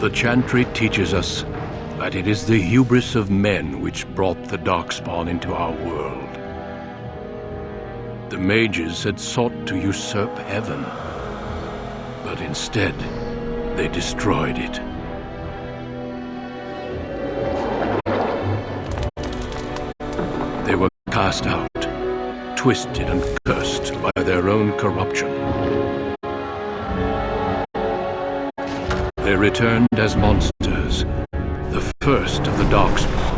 The Chantry teaches us that it is the hubris of men which brought the Darkspawn into our world. The mages had sought to usurp heaven, but instead, they destroyed it. They were cast out, twisted and cursed by their own corruption. They returned as monsters, the first of the Darkspawn.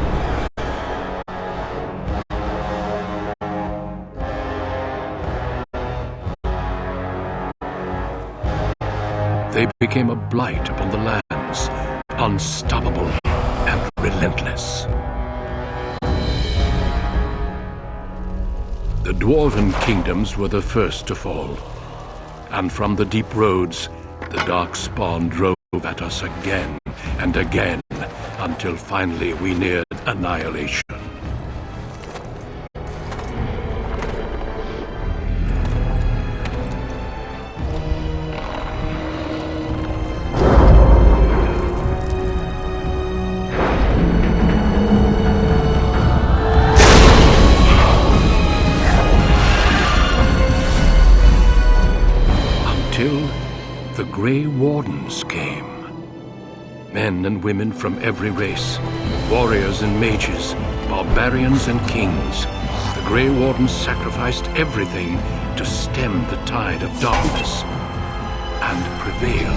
They became a blight upon the lands, unstoppable and relentless. The Dwarven kingdoms were the first to fall, and from the deep roads, the Darkspawn drove at us again and again, until finally we neared annihilation. Until the Grey Wardens came. Men and women from every race, warriors and mages, barbarians and kings. The Grey Wardens sacrificed everything to stem the tide of darkness and prevail.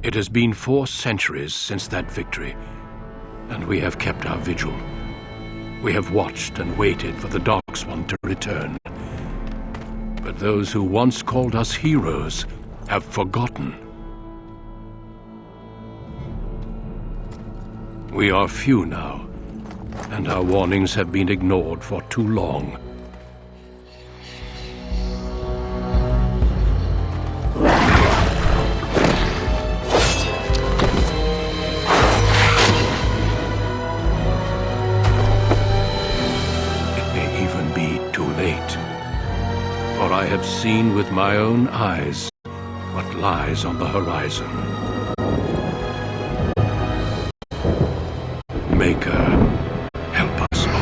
It has been 4 centuries since that victory, and we have kept our vigil. We have watched and waited for the Darkspawn to return. But those who once called us heroes have forgotten. We are few now, and our warnings have been ignored for too long. For I have seen with my own eyes what lies on the horizon. Maker, help us all.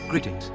Greetings.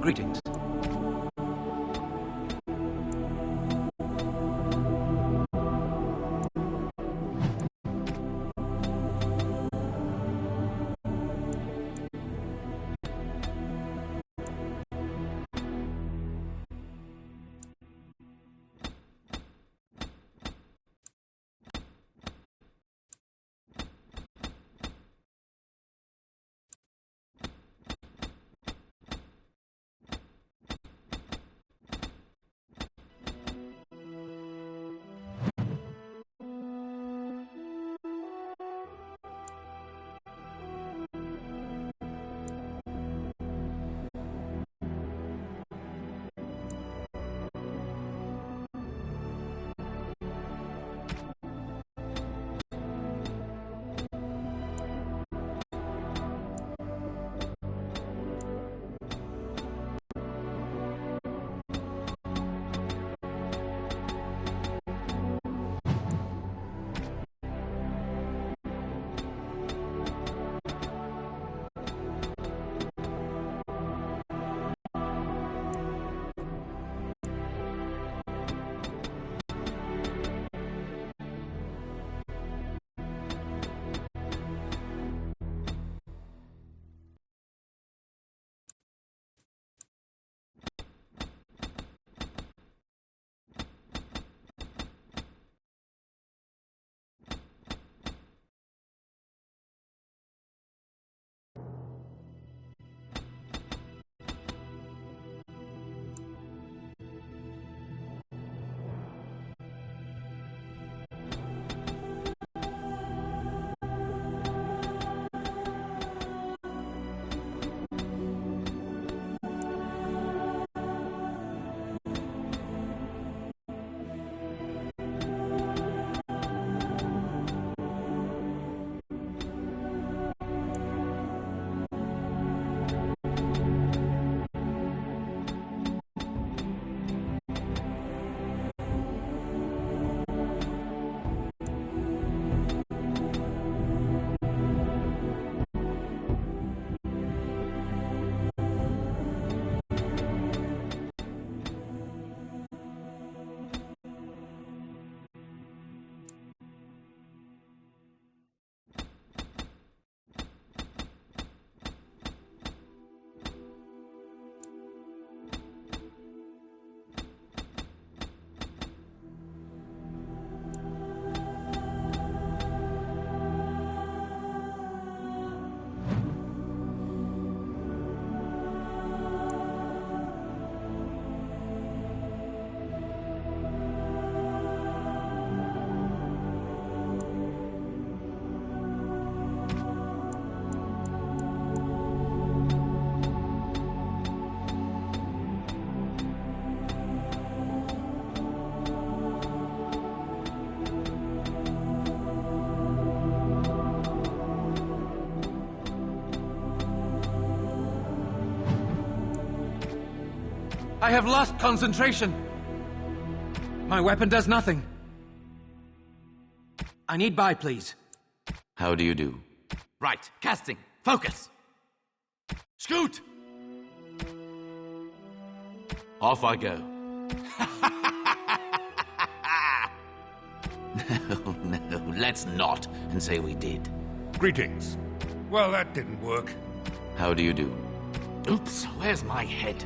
Greetings. I have lost concentration. My weapon does nothing. I need buy, please. How do you do? Right. Casting. Focus. Scoot! Off I go. No, let's not and say we did. Greetings. Well, that didn't work. How do you do? Oops, where's my head?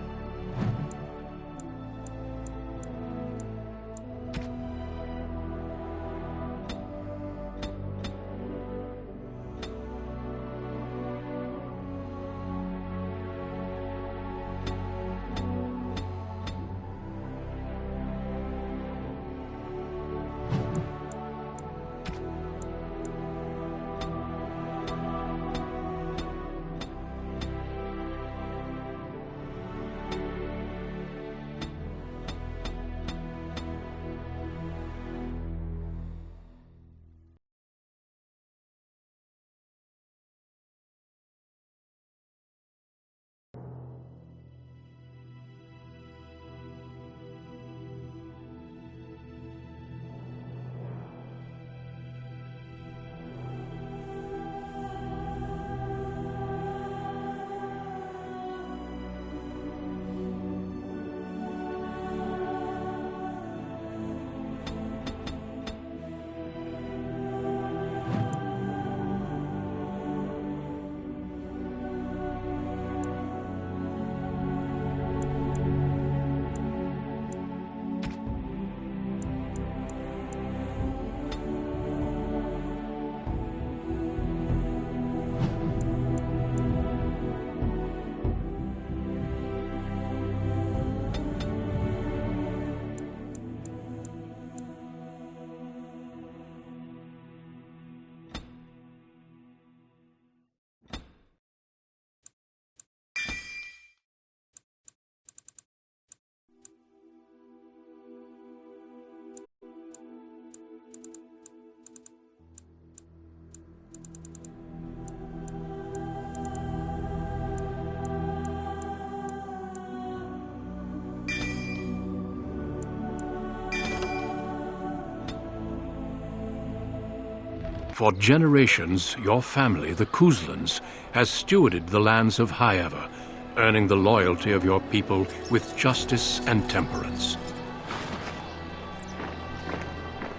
For generations, your family, the Kuzlans, has stewarded the lands of Highever, earning the loyalty of your people with justice and temperance.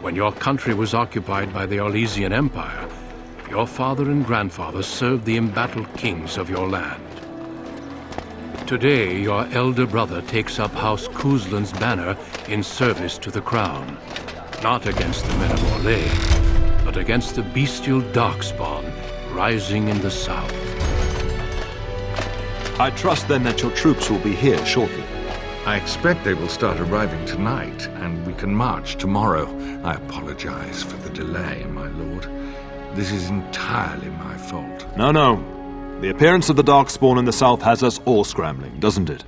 When your country was occupied by the Orlesian Empire, your father and grandfather served the embattled kings of your land. Today, your elder brother takes up House Kuzlan's banner in service to the crown, not against the men of Orlais, but against the bestial Darkspawn rising in the south. I trust then that your troops will be here shortly. I expect they will start arriving tonight, and we can march tomorrow. I apologize for the delay, my lord. This is entirely my fault. No. The appearance of the Darkspawn in the south has us all scrambling, doesn't it?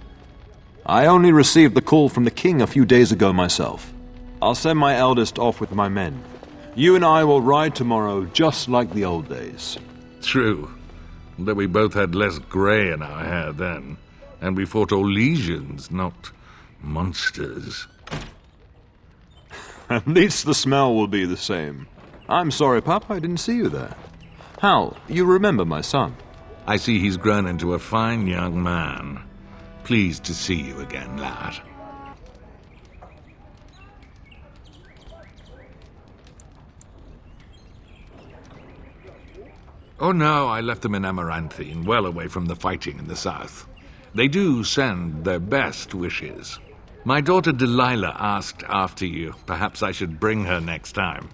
I only received the call from the king a few days ago myself. I'll send my eldest off with my men. You and I will ride tomorrow just like the old days. True, though we both had less grey in our hair then, and we fought Orlesians, not monsters. At least the smell will be the same. I'm sorry, Pup, I didn't see you there. Hal, you remember my son? I see he's grown into a fine young man. Pleased to see you again, lad. Oh no, I left them in Amaranthine, well away from the fighting in the south. They do send their best wishes. My daughter Delilah asked after you. Perhaps I should bring her next time.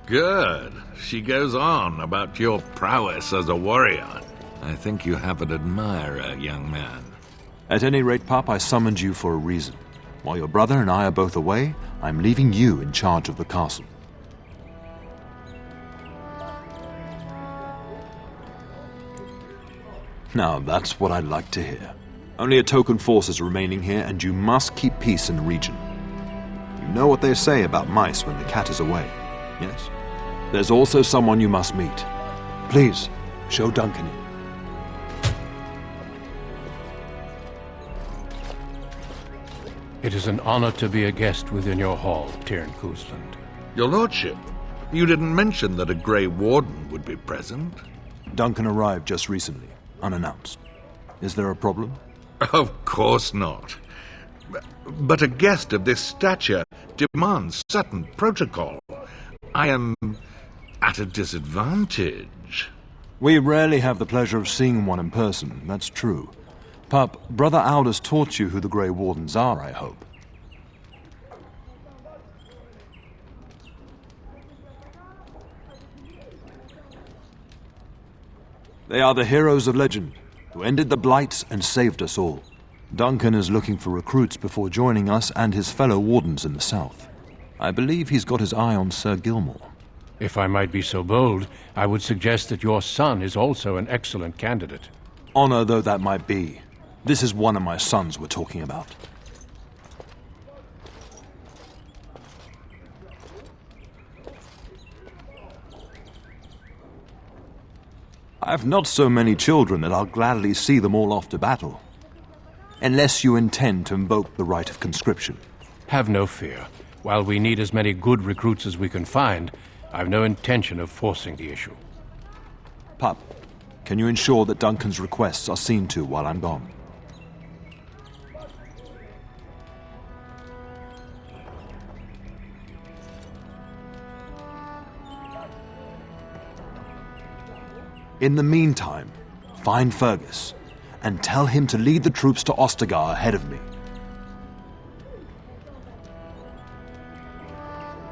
Good. She goes on about your prowess as a warrior. I think you have an admirer, young man. At any rate, Pup, I summoned you for a reason. While your brother and I are both away, I'm leaving you in charge of the castle. Now, that's what I'd like to hear. Only a token force is remaining here, and you must keep peace in the region. You know what they say about mice when the cat is away, yes? There's also someone you must meet. Please, show Duncan in. It is an honor to be a guest within your hall, Tyrn Kuzland. Your lordship, you didn't mention that a Grey Warden would be present. Duncan arrived just recently, unannounced. Is there a problem? Of course not. But a guest of this stature demands certain protocol. I am at a disadvantage. We rarely have the pleasure of seeing one in person, that's true. Pup, Brother Aldous taught you who the Grey Wardens are, I hope. They are the heroes of legend, who ended the Blights and saved us all. Duncan is looking for recruits before joining us and his fellow Wardens in the south. I believe he's got his eye on Sir Gilmore. If I might be so bold, I would suggest that your son is also an excellent candidate. Honor though that might be, this is one of my sons we're talking about. I've not so many children that I'll gladly see them all off to battle. Unless you intend to invoke the right of conscription. Have no fear. While we need as many good recruits as we can find, I've no intention of forcing the issue. Pup, can you ensure that Duncan's requests are seen to while I'm gone? In the meantime, find Fergus, and tell him to lead the troops to Ostagar ahead of me.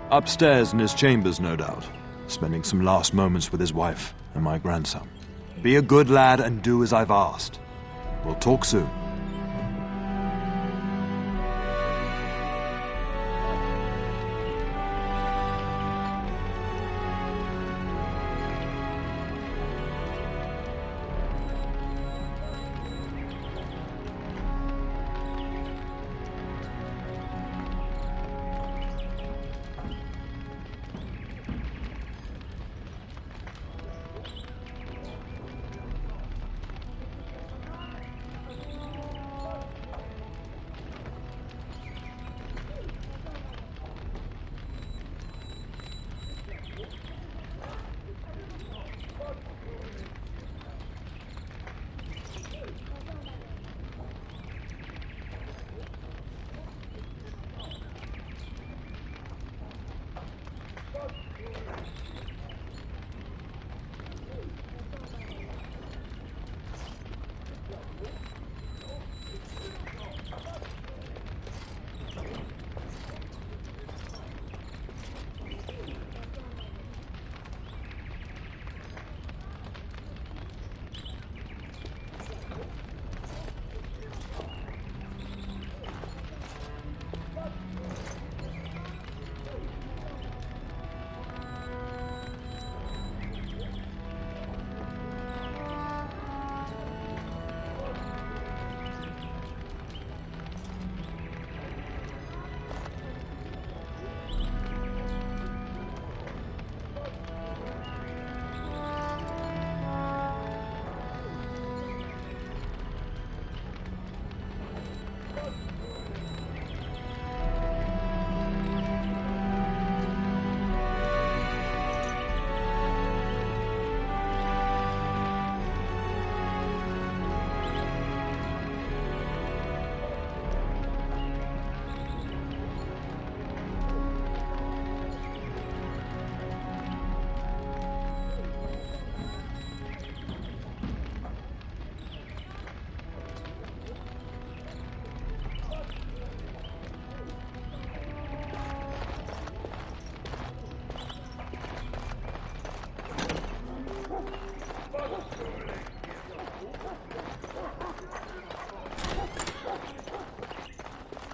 Upstairs in his chambers, no doubt, spending some last moments with his wife and my grandson. Be a good lad and do as I've asked. We'll talk soon.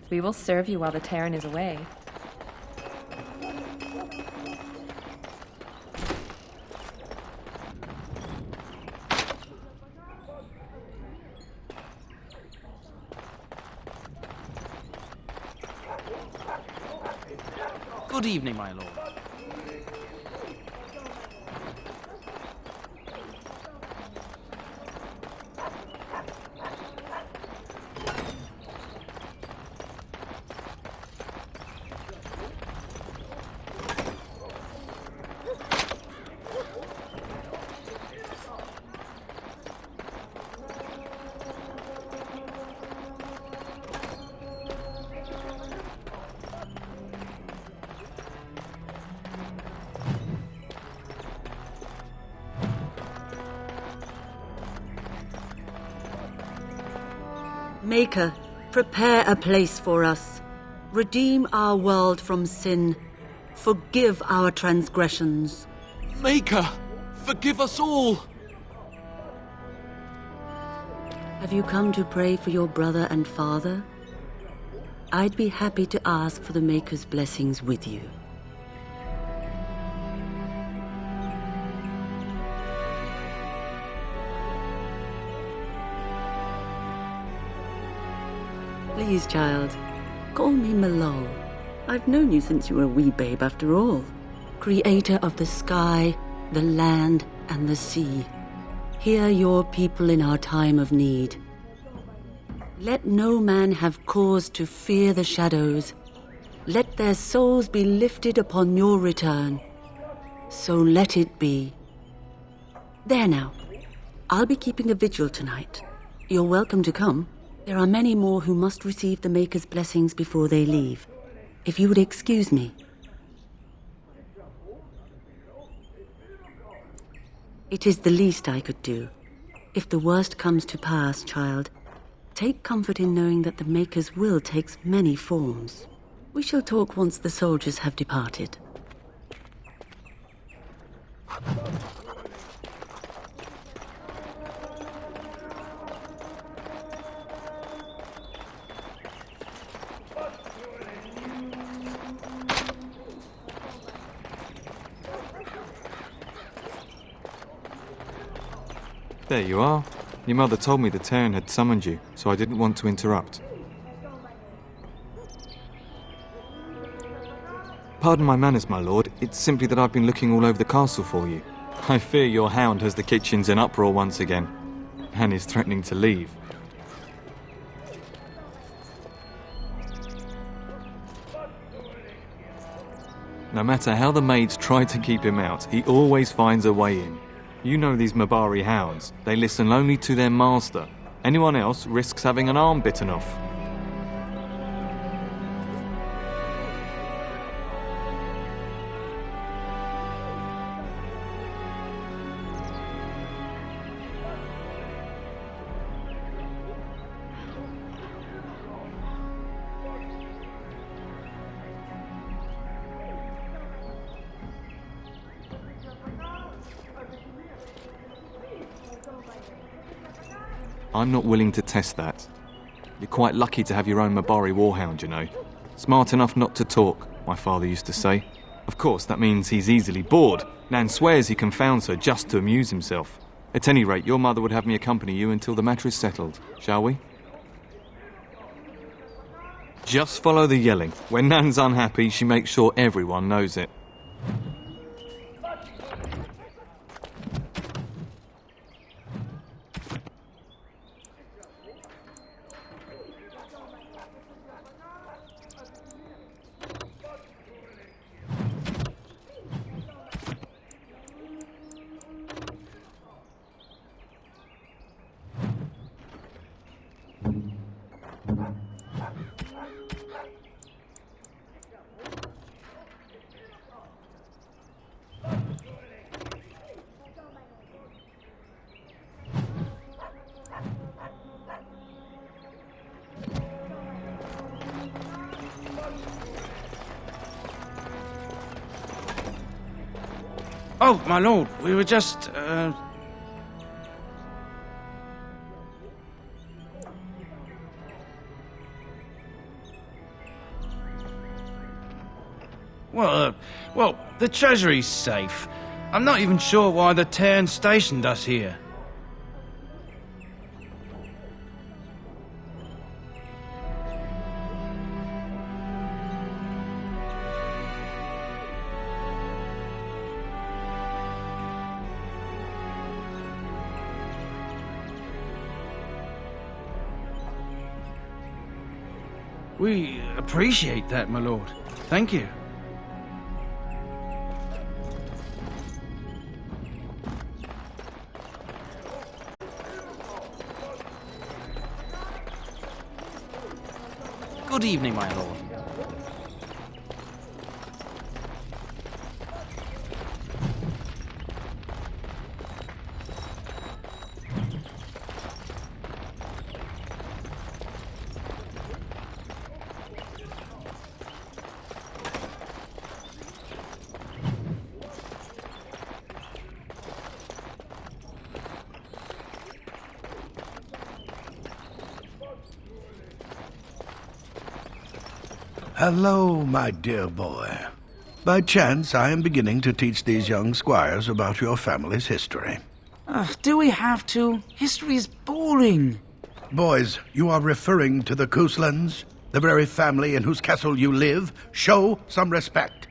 We will serve you while the Terran is away. Good evening, my lord. Maker, prepare a place for us. Redeem our world from sin. Forgive our transgressions. Maker, forgive us all! Have you come to pray for your brother and father? I'd be happy to ask for the Maker's blessings with you. Please, child, call me Malol. I've known you since you were a wee babe after all. Creator of the sky, the land, and the sea. Hear your people in our time of need. Let no man have cause to fear the shadows. Let their souls be lifted upon your return. So let it be. There now. I'll be keeping a vigil tonight. You're welcome to come. There are many more who must receive the Maker's blessings before they leave. If you would excuse me. It is the least I could do. If the worst comes to pass, child, take comfort in knowing that the Maker's will takes many forms. We shall talk once the soldiers have departed. There you are. Your mother told me the Terran had summoned you, so I didn't want to interrupt. Pardon my manners, my lord. It's simply that I've been looking all over the castle for you. I fear your hound has the kitchens in uproar once again, and is threatening to leave. No matter how the maids try to keep him out, he always finds a way in. You know these Mabari hounds. They listen only to their master. Anyone else risks having an arm bitten off. I'm not willing to test that. You're quite lucky to have your own Mabari warhound, you know. Smart enough not to talk, my father used to say. Of course, that means he's easily bored. Nan swears he confounds her just to amuse himself. At any rate, your mother would have me accompany you until the matter is settled, shall we? Just follow the yelling. When Nan's unhappy, she makes sure everyone knows it. Oh, my lord, we were just, Well, the treasury's safe. I'm not even sure why the Terran stationed us here. We appreciate that, my lord. Thank you. Good evening, my lord. Hello, my dear boy. By chance, I am beginning to teach these young squires about your family's history. Do we have to? History is boring. Boys, you are referring to the Couslands, the very family in whose castle you live. Show some respect.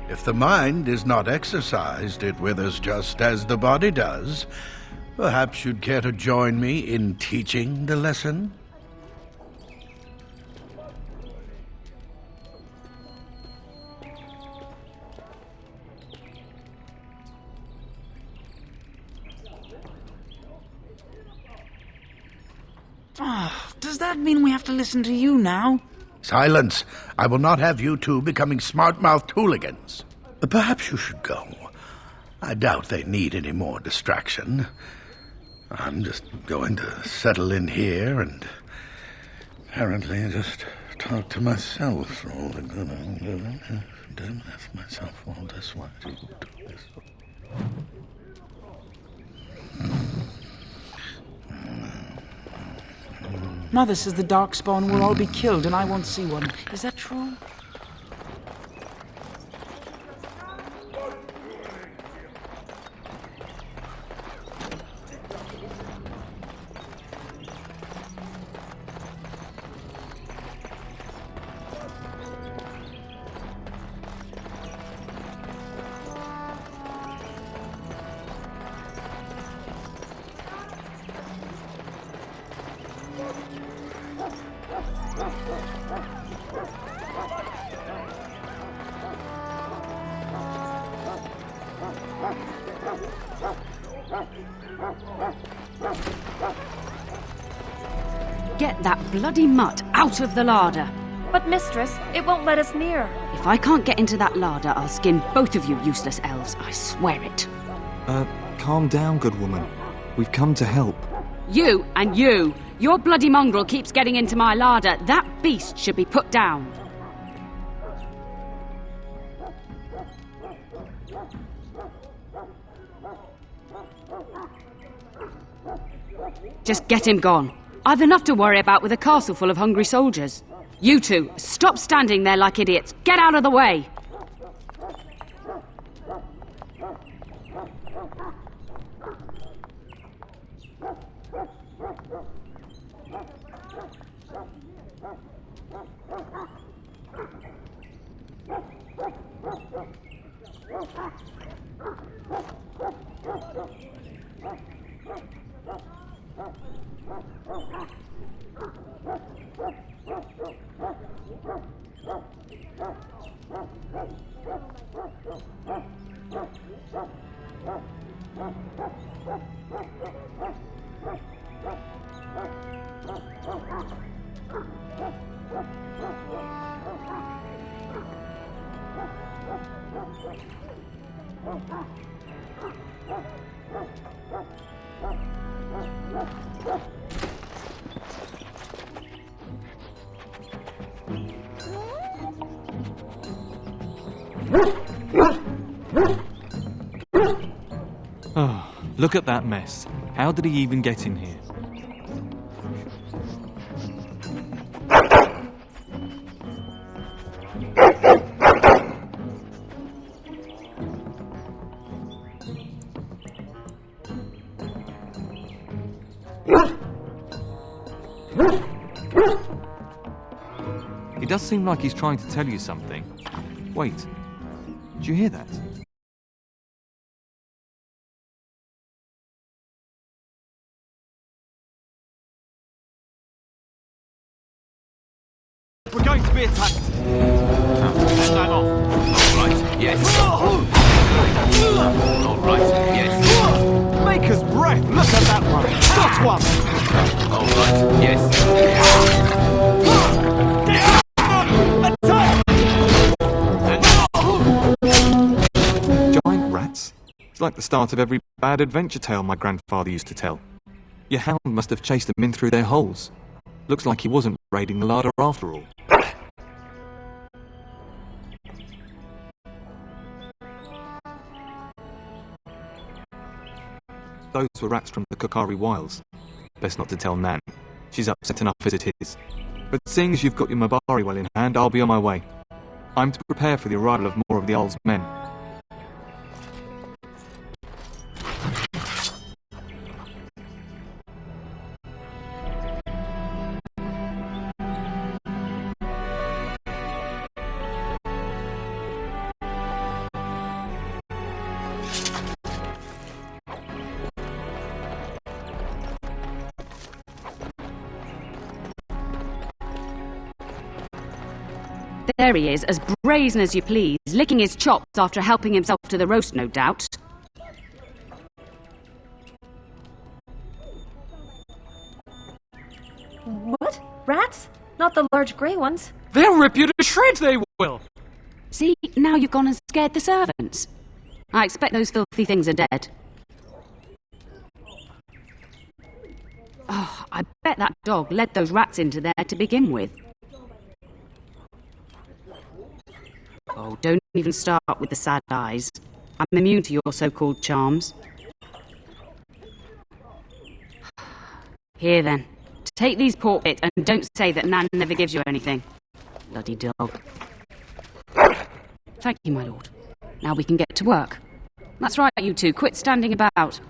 If the mind is not exercised, it withers just as the body does. Perhaps you'd care to join me in teaching the lesson? Does that mean we have to listen to you now? Silence! I will not have you two becoming smart-mouthed hooligans. Perhaps you should go. I doubt they need any more distraction. I'm just going to settle in here and apparently just talk to myself for all the good I'm doing. Don't ask myself all this. Why do you do this? Mother says the Darkspawn will all be killed and I won't see one. Is that true? Get that bloody mutt out of the larder. But mistress, it won't let us near. If I can't get into that larder, I'll skin both of you useless elves, I swear it. Calm down, good woman. We've come to help. You and you! Your bloody mongrel keeps getting into my larder. That beast should be put down. Just get him gone. I've enough to worry about with a castle full of hungry soldiers. You two, stop standing there like idiots. Get out of the way! Oh, look at that mess. How did he even get in here? He does seem like he's trying to tell you something. Wait, did you hear that? We're going to be attacked. And I'm off. All right, yes. All right, yes. Maker's breath! Look at that one! Got one! All right, yes. Giant rats? It's like the start of every bad adventure tale my grandfather used to tell. Your hound must have chased them in through their holes. Looks like he wasn't raiding the larder after all. Those were rats from the Kokari Wilds. Best not to tell Nan. She's upset enough as it is. But seeing as you've got your Mabari well in hand, I'll be on my way. I'm to prepare for the arrival of more of the Old's men. There he is, as brazen as you please, licking his chops after helping himself to the roast, no doubt. What? Rats? Not the large grey ones? They'll rip you to shreds, they will! See, now you've gone and scared the servants. I expect those filthy things are dead. Oh, I bet that dog led those rats into there to begin with. Oh, don't even start with the sad eyes. I'm immune to your so-called charms. Here then, take these pork bits and don't say that Nan never gives you anything. Bloody dog. Thank you, my lord. Now we can get to work. That's right, you two. Quit standing about.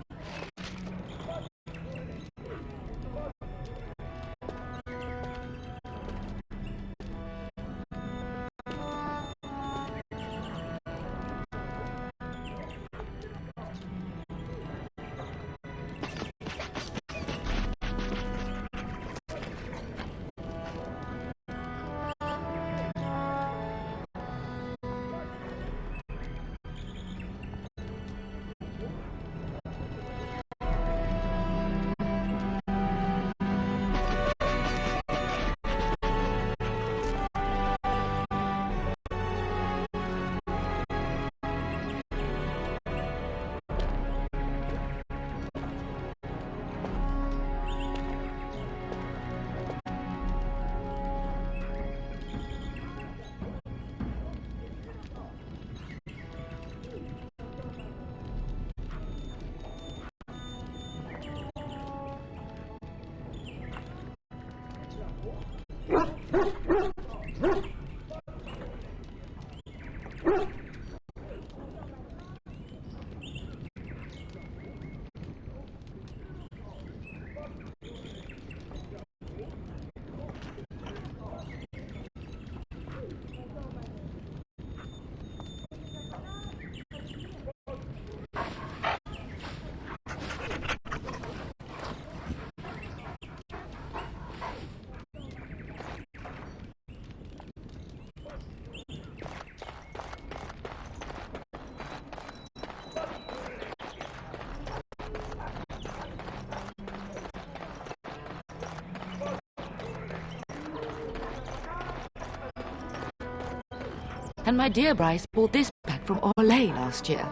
And my dear Bryce bought this back from Orlais last year.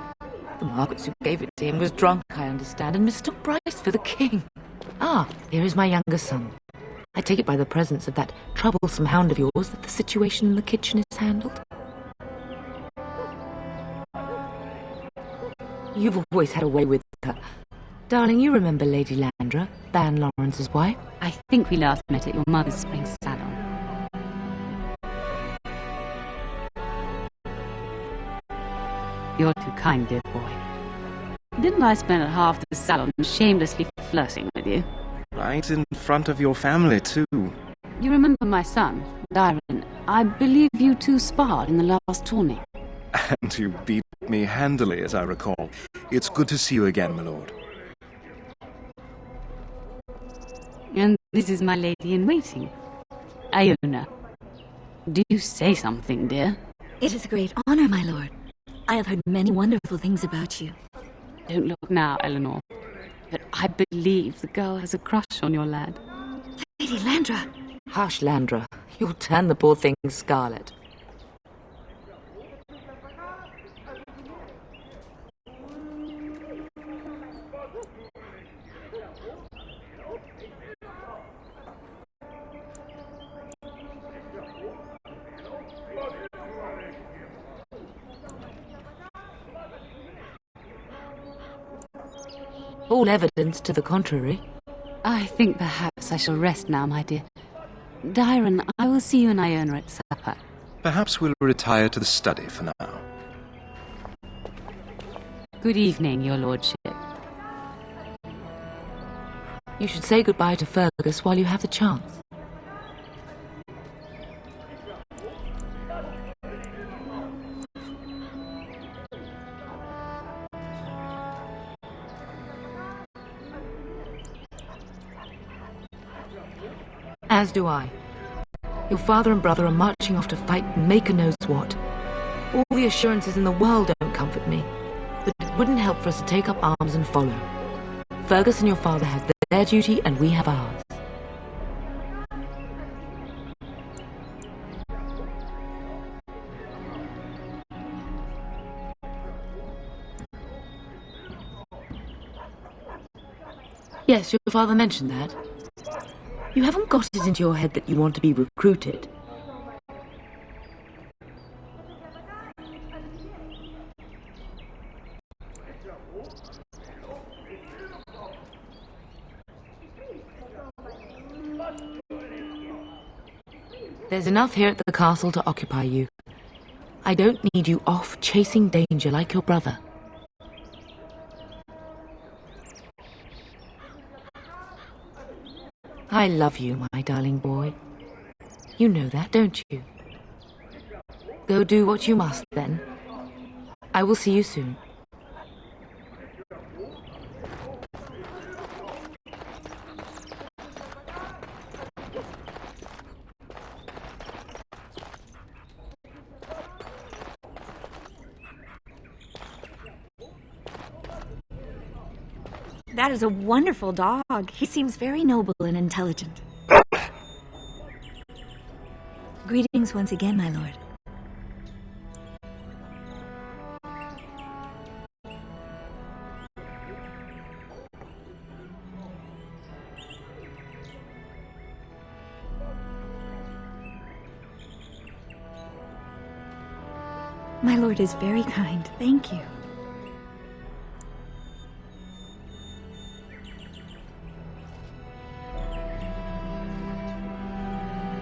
The Margaret who gave it to him was drunk, I understand, and mistook Bryce for the king. Ah, here is my younger son. I take it by the presence of that troublesome hound of yours that the situation in the kitchen is handled. You've always had a way with her. Darling, you remember Lady Landra, Ban Lawrence's wife? I think we last met at your mother's spring salon. You're too kind, dear boy. Didn't I spend half the salon shamelessly flirting with you? Right in front of your family, too. You remember my son, Dyron? I believe you two sparred in the last tourney. And you beat me handily, as I recall. It's good to see you again, my lord. And this is my lady-in-waiting, Iona. Do you say something, dear? It is a great honor, my lord. I have heard many wonderful things about you. Don't look now, Eleanor. But I believe the girl has a crush on your lad. Lady Landra! Hush, Landra. You'll turn the poor thing scarlet. All evidence to the contrary. I think perhaps I shall rest now, my dear. Dyron, I will see you and Iona at supper. Perhaps we'll retire to the study for now. Good evening, your lordship. You should say goodbye to Fergus while you have the chance. As do I. Your father and brother are marching off to fight Maker knows what. All the assurances in the world don't comfort me, but it wouldn't help for us to take up arms and follow. Fergus and your father have their duty, and we have ours. Yes, your father mentioned that. You haven't got it into your head that you want to be recruited. There's enough here at the castle to occupy you. I don't need you off chasing danger like your brother. I love you, my darling boy. You know that, don't you? Go do what you must, then. I will see you soon. That is a wonderful dog. He seems very noble and intelligent. Greetings once again, my lord. My lord is very kind. Thank you.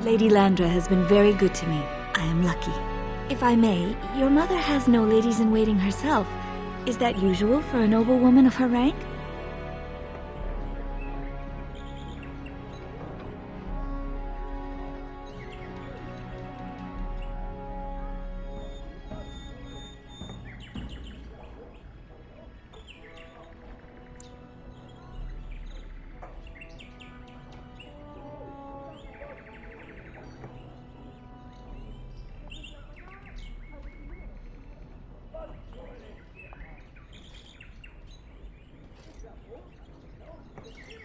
Lady Landra has been very good to me. I am lucky. If I may, your mother has no ladies-in-waiting herself. Is that usual for a noblewoman of her rank?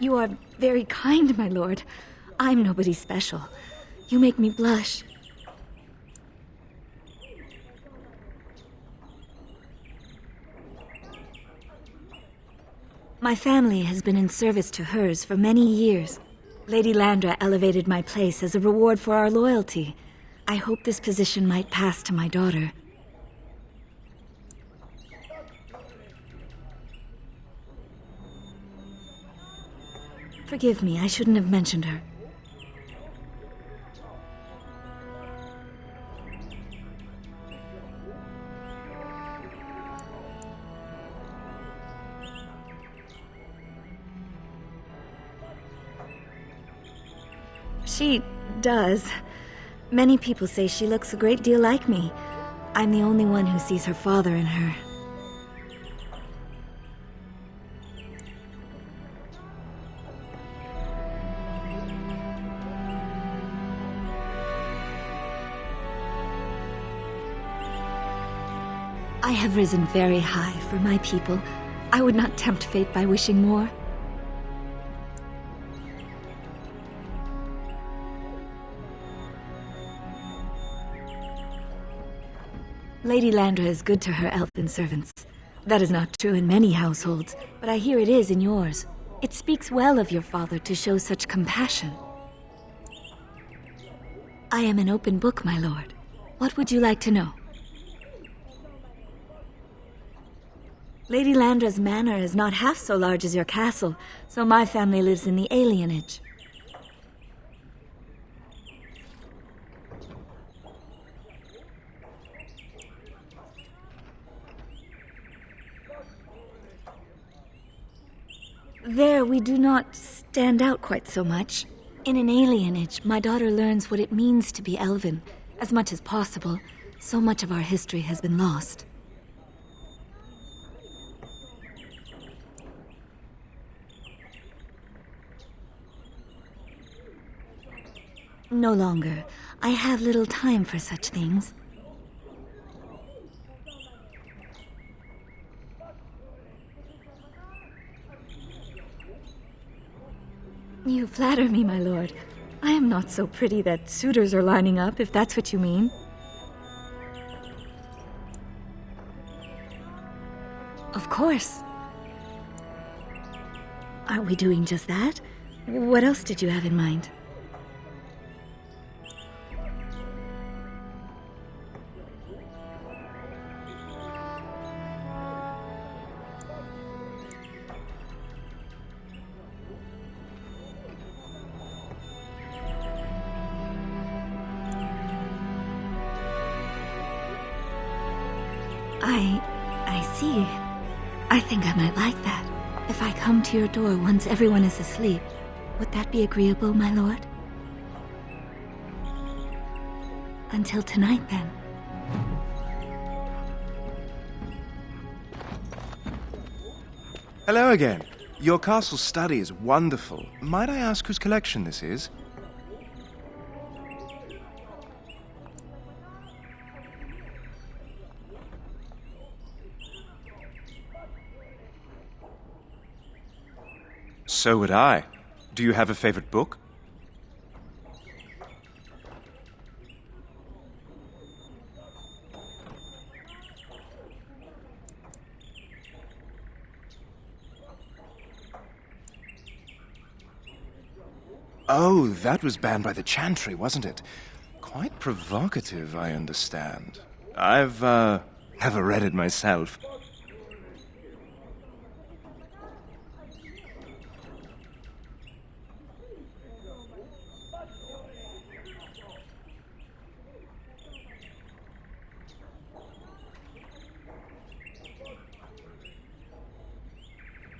You are very kind, my lord. I'm nobody special. You make me blush. My family has been in service to hers for many years. Lady Landra elevated my place as a reward for our loyalty. I hope this position might pass to my daughter. Forgive me, I shouldn't have mentioned her. She does. Many people say she looks a great deal like me. I'm the only one who sees her father in her. I have risen very high for my people. I would not tempt fate by wishing more. Lady Landra is good to her elfin servants. That is not true in many households, but I hear it is in yours. It speaks well of your father to show such compassion. I am an open book, my lord. What would you like to know? Lady Landra's manor is not half so large as your castle, so my family lives in the alienage. There, we do not stand out quite so much. In an alienage, my daughter learns what it means to be elven. As much as possible, so much of our history has been lost. No longer. I have little time for such things. You flatter me, my lord. I am not so pretty that suitors are lining up, if that's what you mean. Of course. Aren't we doing just that? What else did you have in mind? I see. I think I might like that. If I come to your door once everyone is asleep, would that be agreeable, my lord? Until tonight, then. Hello again. Your castle study is wonderful. Might I ask whose collection this is? So would I. Do you have a favorite book? Oh, that was banned by the Chantry, wasn't it? Quite provocative, I understand. I've, never read it myself.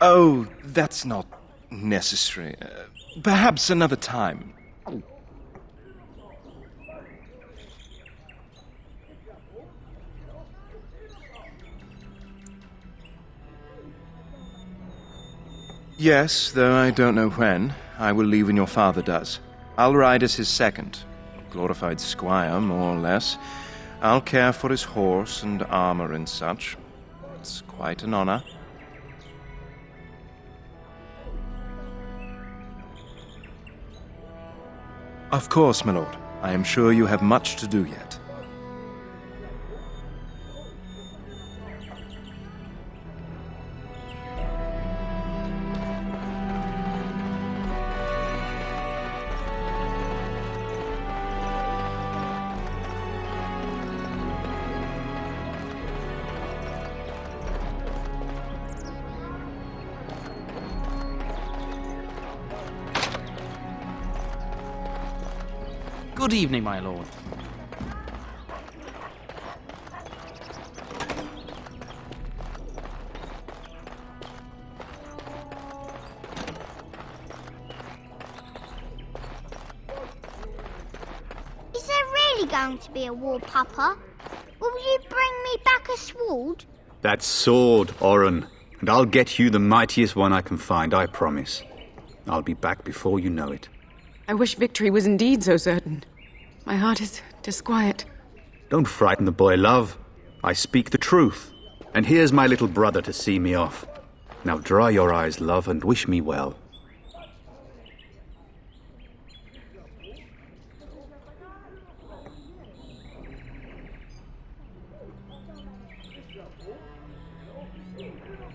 Oh, that's not necessary. Perhaps another time. Yes, though I don't know when. I will leave when your father does. I'll ride as his second. A glorified squire, more or less. I'll care for his horse and armor and such. It's quite an honor. Of course, my lord. I am sure you have much to do yet. Good evening, my lord. Is there really going to be a war, Papa? Will you bring me back a sword? That sword, Oren. And I'll get you the mightiest one I can find, I promise. I'll be back before you know it. I wish victory was indeed so certain. My heart is disquiet. Don't frighten the boy, love. I speak the truth. And here's my little brother to see me off. Now dry your eyes, love, and wish me well.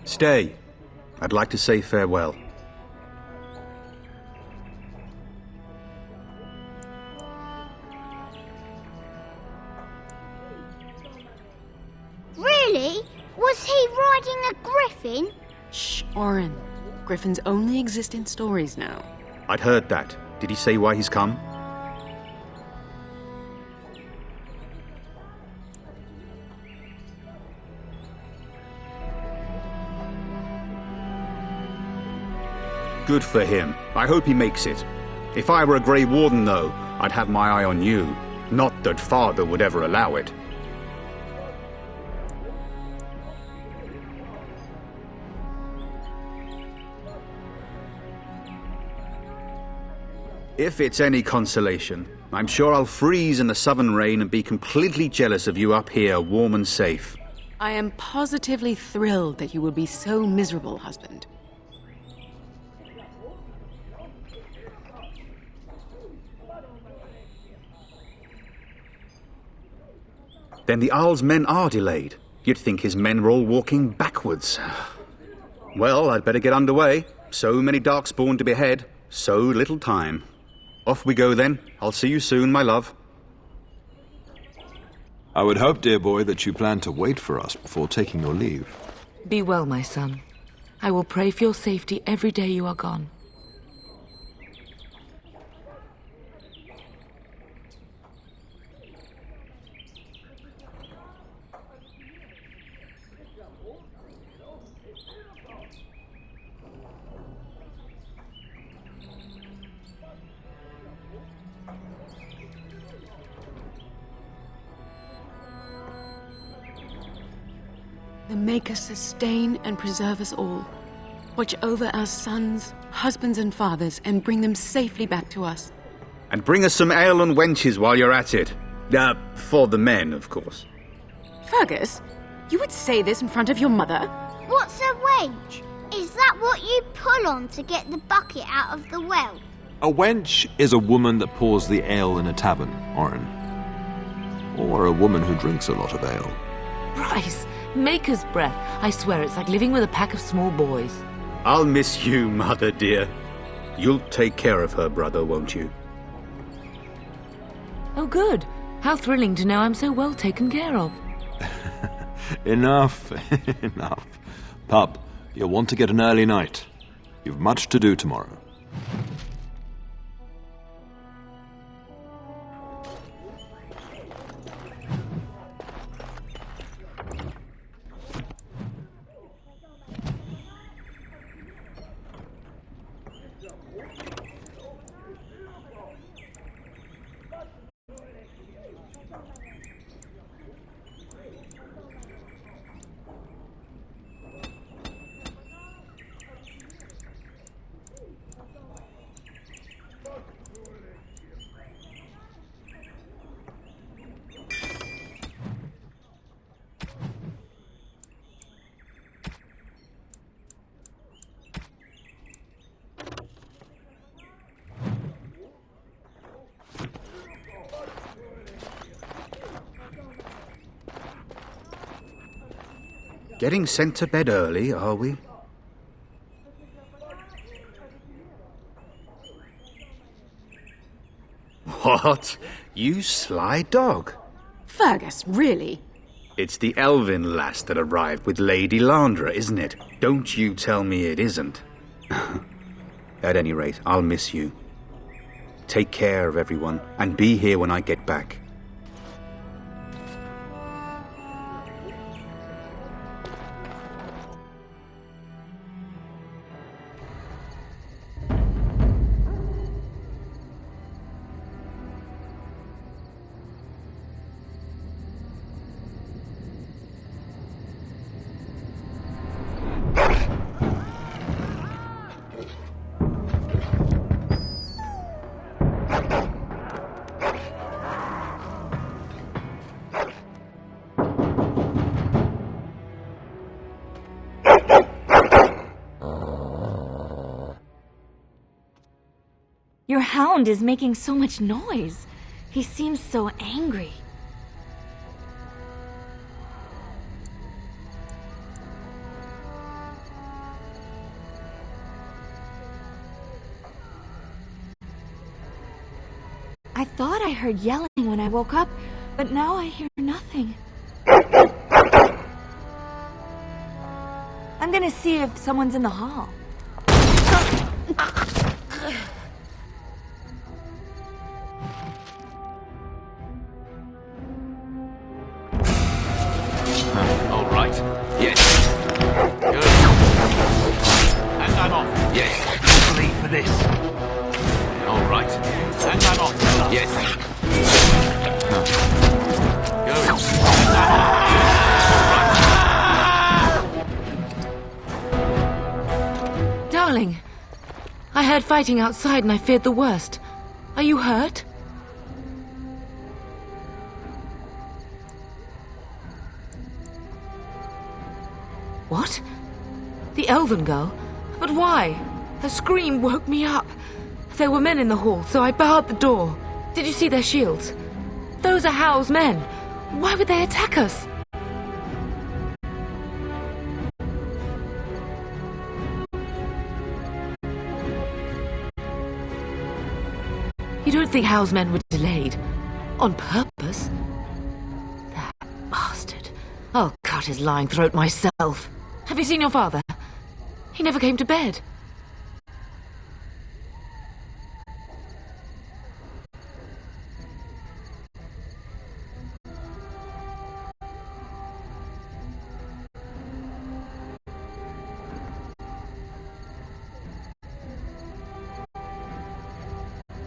Stay. I'd like to say farewell. Really? Was he riding a griffin? Shh, Oren. Griffins only exist in stories now. I'd heard that. Did he say why he's come? Good for him. I hope he makes it. If I were a Grey Warden, though, I'd have my eye on you. Not that Father would ever allow it. If it's any consolation, I'm sure I'll freeze in the southern rain and be completely jealous of you up here, warm and safe. I am positively thrilled that you will be so miserable, husband. Then the Arl's men are delayed. You'd think his men were all walking backwards. Well, I'd better get underway. So many Darkspawn to behead, so little time. Off we go then. I'll see you soon, my love. I would hope, dear boy, that you plan to wait for us before taking your leave. Be well, my son. I will pray for your safety every day you are gone. The Maker sustain and preserve us all. Watch over our sons, husbands and fathers, and bring them safely back to us. And bring us some ale and wenches while you're at it. For the men, of course. Fergus, you would say this in front of your mother? What's a wench? Is that what you pull on to get the bucket out of the well? A wench is a woman that pours the ale in a tavern, Oren. Or a woman who drinks a lot of ale. Bryce, Maker's breath. I swear it's like living with a pack of small boys. I'll miss you, mother dear. You'll take care of her, brother, won't you? Oh, good. How thrilling to know I'm so well taken care of. Enough, enough. Pup, you'll want to get an early night. You've much to do tomorrow. Getting sent to bed early, are we? What? You sly dog. Fergus, really? It's the elven lass that arrived with Lady Landra, isn't it? Don't you tell me it isn't. At any rate, I'll miss you. Take care of everyone, and be here when I get back. Your hound is making so much noise. He seems so angry. I thought I heard yelling when I woke up, but now I hear nothing. I'm gonna see if someone's in the hall. All right. Yes. Good. And I'm off. Yes. Bleed for this. All right. And I'm off. Yes. Good. And I'm off. Darling, I heard fighting outside and I feared the worst. Are you hurt? What? The elven girl? But why? Her scream woke me up. There were men in the hall, so I barred the door. Did you see their shields? Those are Howl's men. Why would they attack us? You don't think Howl's men were delayed? On purpose? That bastard. I'll cut his lying throat myself. Have you seen your father? He never came to bed.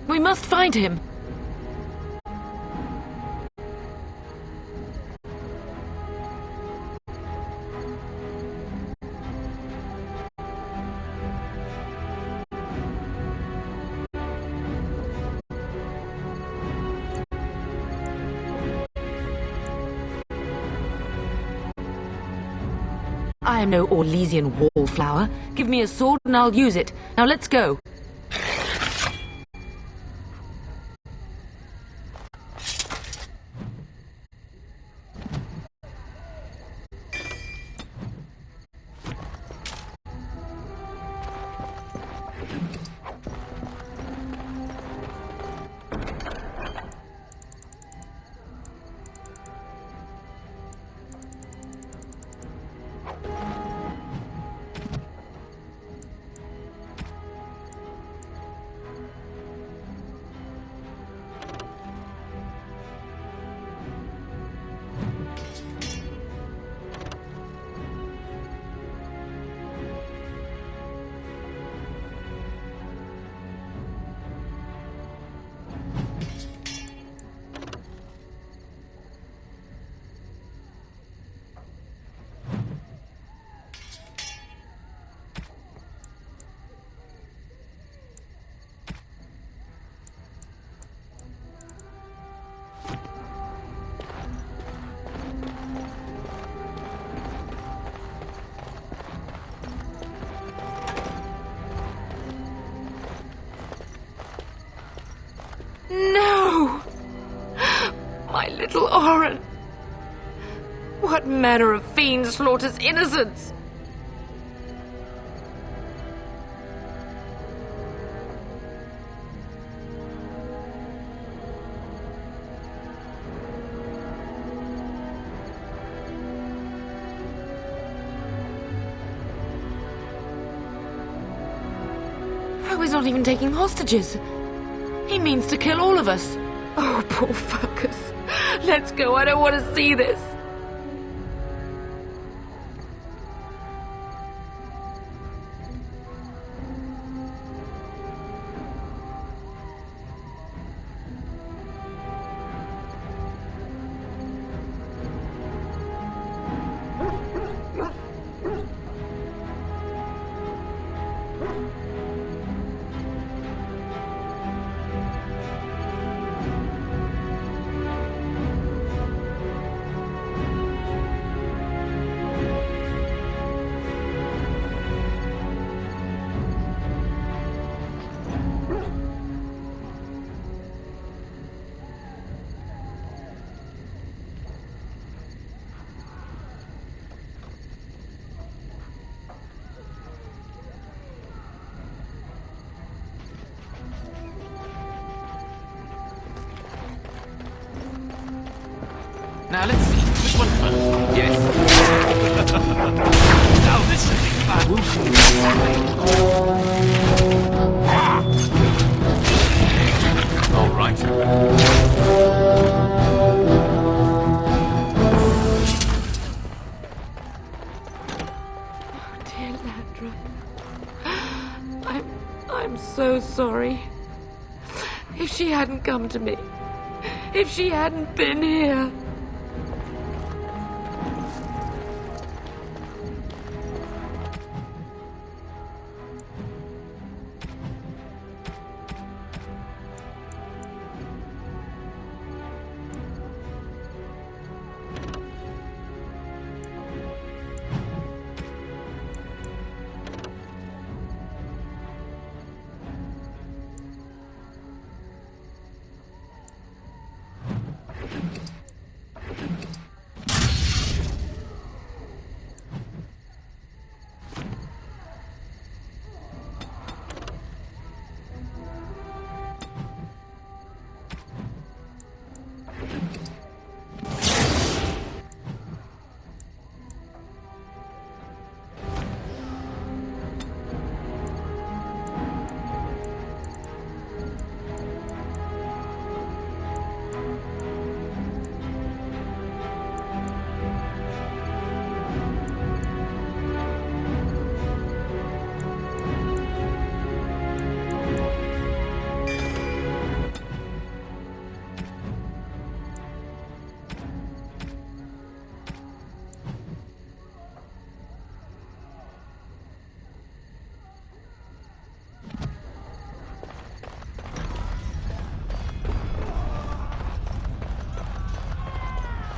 We must find him. I am no Orlesian wallflower. Give me a sword and I'll use it. Now let's go. No! My little Oren! What manner of fiend slaughters innocents? I was not even taking hostages. He means to kill all of us. Oh, poor Fergus. Let's go. I don't want to see this. Now let's see, which one first? Yes. Now this should be fun. All right. Dear Landra. I'm so sorry. If she hadn't come to me, if she hadn't been here.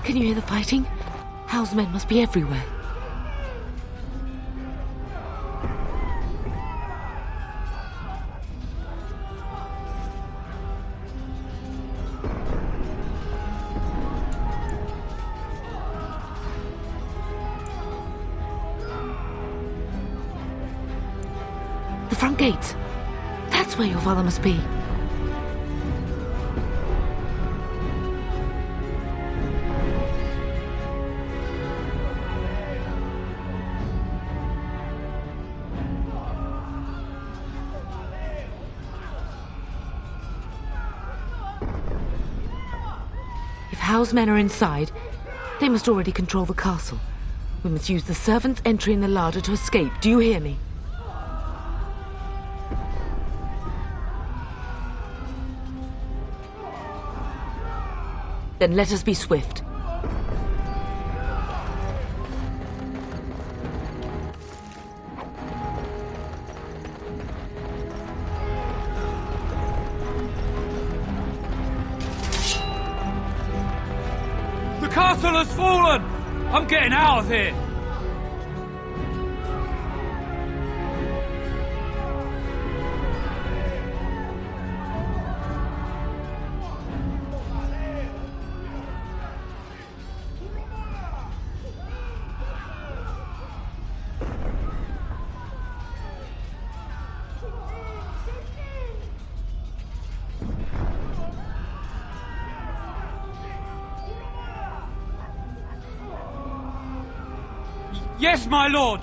Can you hear the fighting? Hal's men must be everywhere. The front gates. That's where your father must be. Hal's men are inside. They must already control the castle. We must use the servants' entry in the larder to escape. Do you hear me? Then let us be swift. The castle has fallen! I'm getting out of here! Yes, my lord!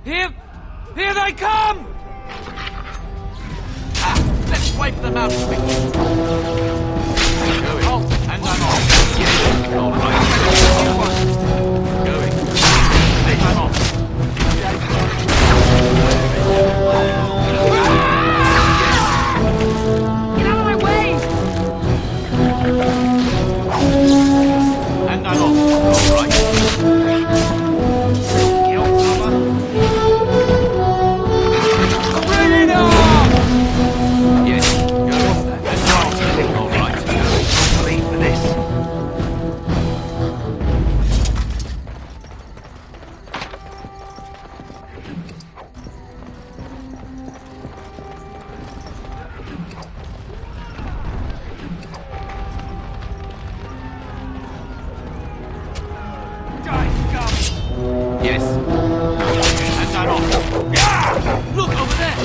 Here they come! Let's way for the mountain peak. Going. Halt, and I'm off. Yes. All right. Going. And I'm off. Get out of my way! And I'm off. All right. Bring it on! Yes. Go. That's right. All right. Go. Leave for this. Yes. And I'm off. Look over there.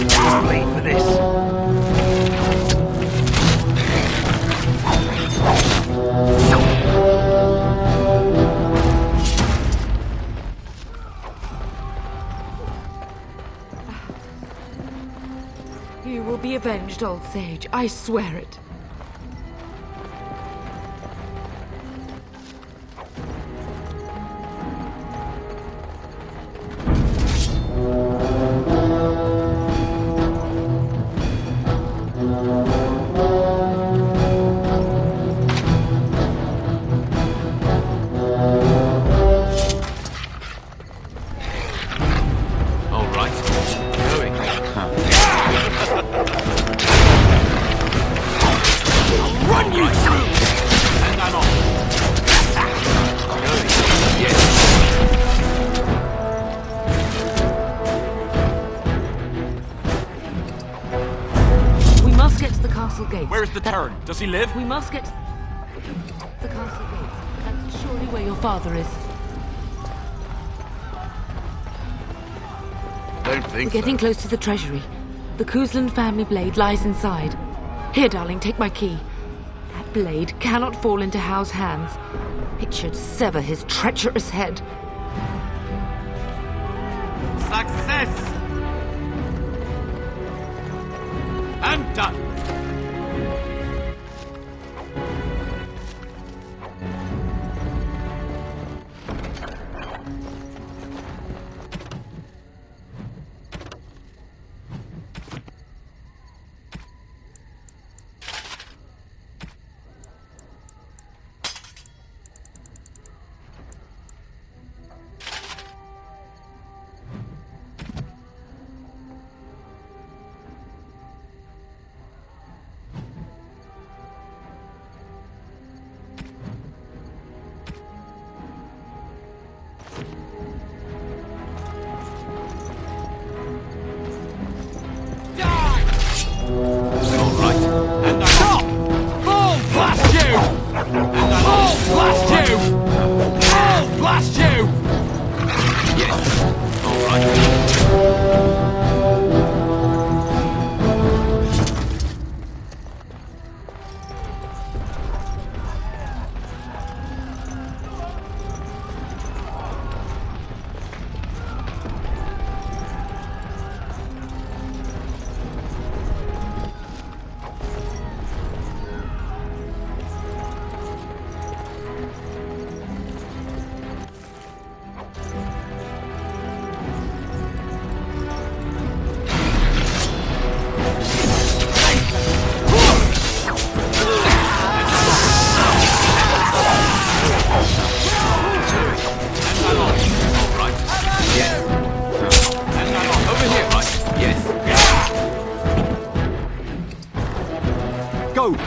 Leave for this. You will be avenged, old sage. I swear it. All right. Going. I'll run you through. And I'm off. Going. Yes. We must get to the castle gates. Where is the Terran? Does he live? We must get to the castle gates. That's surely where your father is. Don't We're think getting close to the treasury. The Kuzland family blade lies inside. Here, darling, take my key. That blade cannot fall into Hao's hands. It should sever his treacherous head. Success! And done!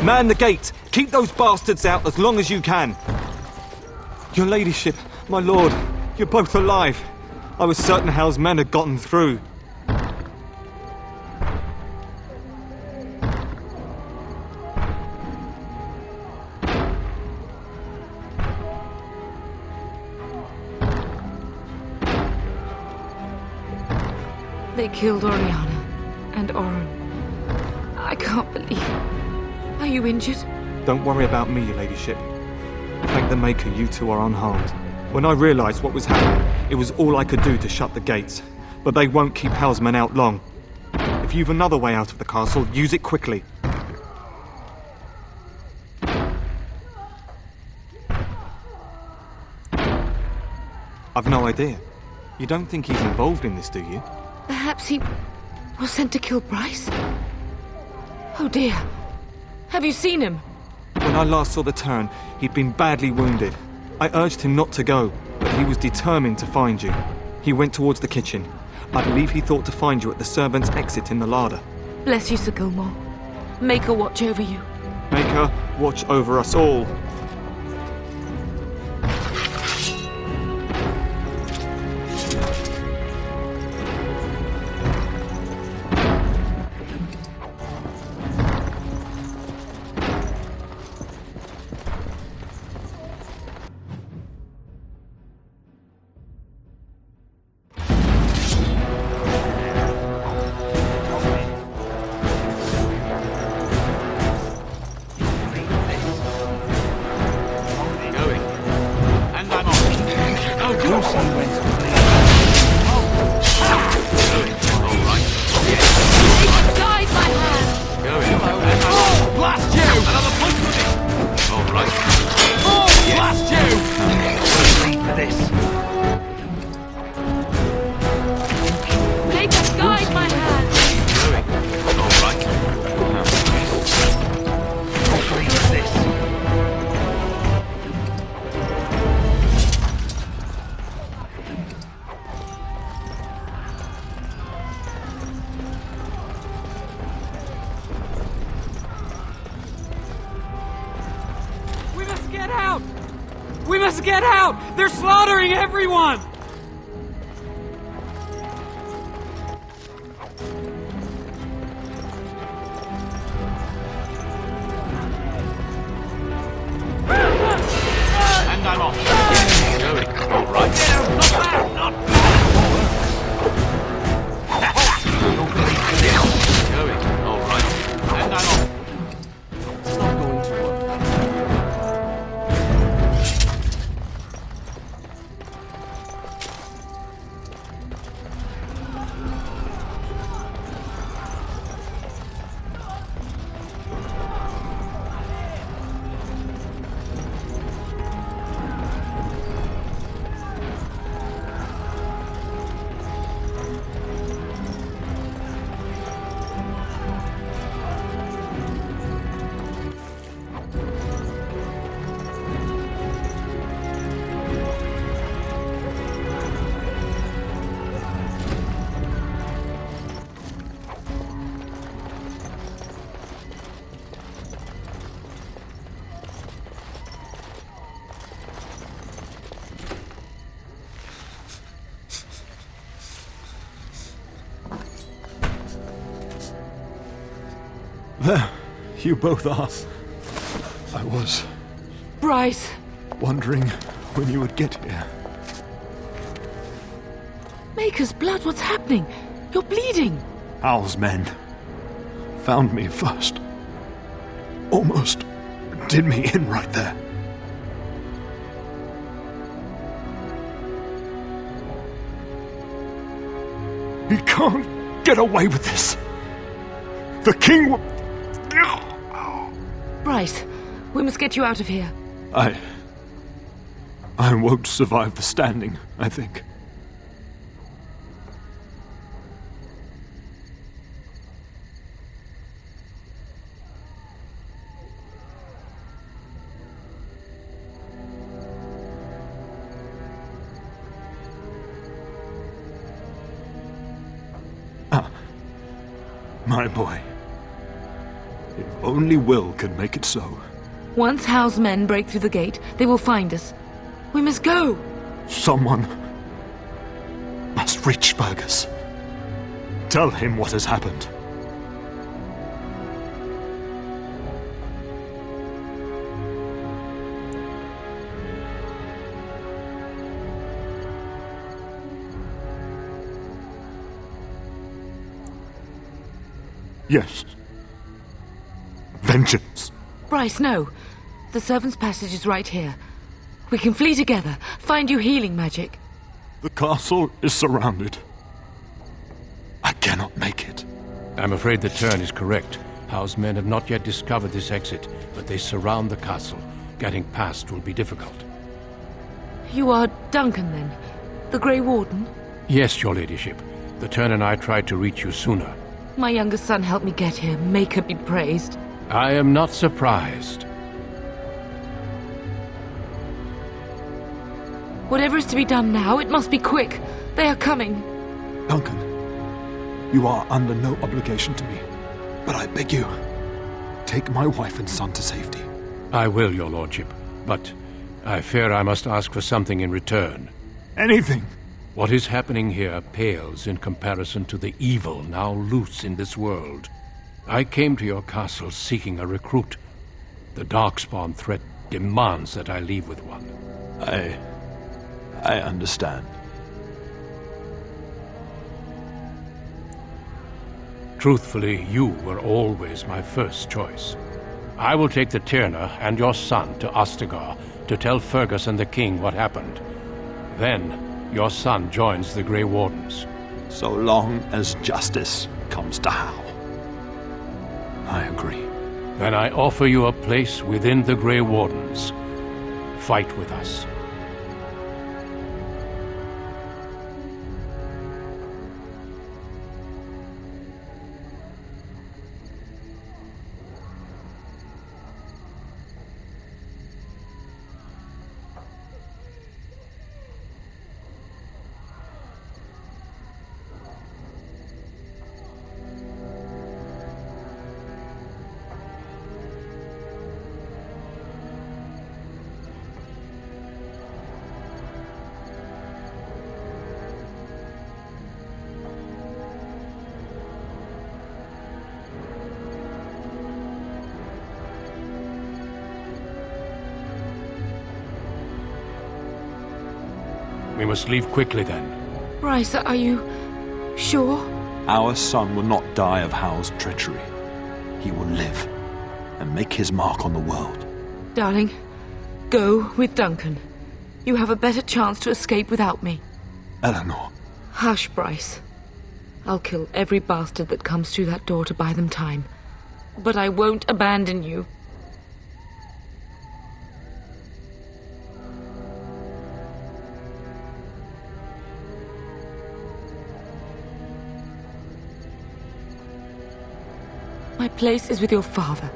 Man the gate! Keep those bastards out as long as you can! Your ladyship, my lord, you're both alive. I was certain Hal's men had gotten through. They killed Oriana and Oren. I can't believe. Are you injured? Don't worry about me, your ladyship. Thank the Maker you two are unharmed. When I realised what was happening, it was all I could do to shut the gates. But they won't keep Hal's men out long. If you've another way out of the castle, use it quickly. I've no idea. You don't think he's involved in this, do you? Perhaps he was sent to kill Bryce? Oh dear. Have you seen him? When I last saw the Turn, he'd been badly wounded. I urged him not to go, but he was determined to find you. He went towards the kitchen. I believe he thought to find you at the servants' exit in the larder. Bless you, Sir Gilmore. Make her watch over you. Make her watch over us all. We must get out! They're slaughtering everyone! And I'm off. Going. All right. Not bad, not bad. You'll believe this. Going. All right. And I'm off. It's not going to work. There, you both are. I was Bryce! wondering when you would get here. Maker's blood, what's happening? You're bleeding! Hal's men found me first. Almost did me in right there. He can't get away with this. The king will... Bryce, we must get you out of here. I won't survive the standing, I think. My boy. If only Will can make it so. Once Hal's men break through the gate, they will find us. We must go! Someone must reach Fergus. Tell him what has happened. Yes. Vengeance. Bryce, no. The servants' passage is right here. We can flee together, find you healing magic. The castle is surrounded. I cannot make it. I'm afraid the Turn is correct. Hal's men have not yet discovered this exit, but they surround the castle. Getting past will be difficult. You are Duncan, then? The Grey Warden? Yes, your ladyship. The Tern and I tried to reach you sooner. My youngest son helped me get here. Maker be praised. I am not surprised. Whatever is to be done now, it must be quick. They are coming. Duncan, you are under no obligation to me. But I beg you, take my wife and son to safety. I will, your lordship. But I fear I must ask for something in return. Anything. What is happening here pales in comparison to the evil now loose in this world. I came to your castle seeking a recruit. The Darkspawn threat demands that I leave with one. I understand. Truthfully, you were always my first choice. I will take the Tyrna and your son to Ostagar to tell Fergus and the king what happened. Then, your son joins the Grey Wardens. So long as justice comes to Hal. I agree. Then I offer you a place within the Grey Wardens. Fight with us. We must leave quickly, then. Bryce, are you sure? Our son will not die of Hal's treachery. He will live and make his mark on the world. Darling, go with Duncan. You have a better chance to escape without me. Eleanor. Hush, Bryce. I'll kill every bastard that comes through that door to buy them time. But I won't abandon you. My place is with your father,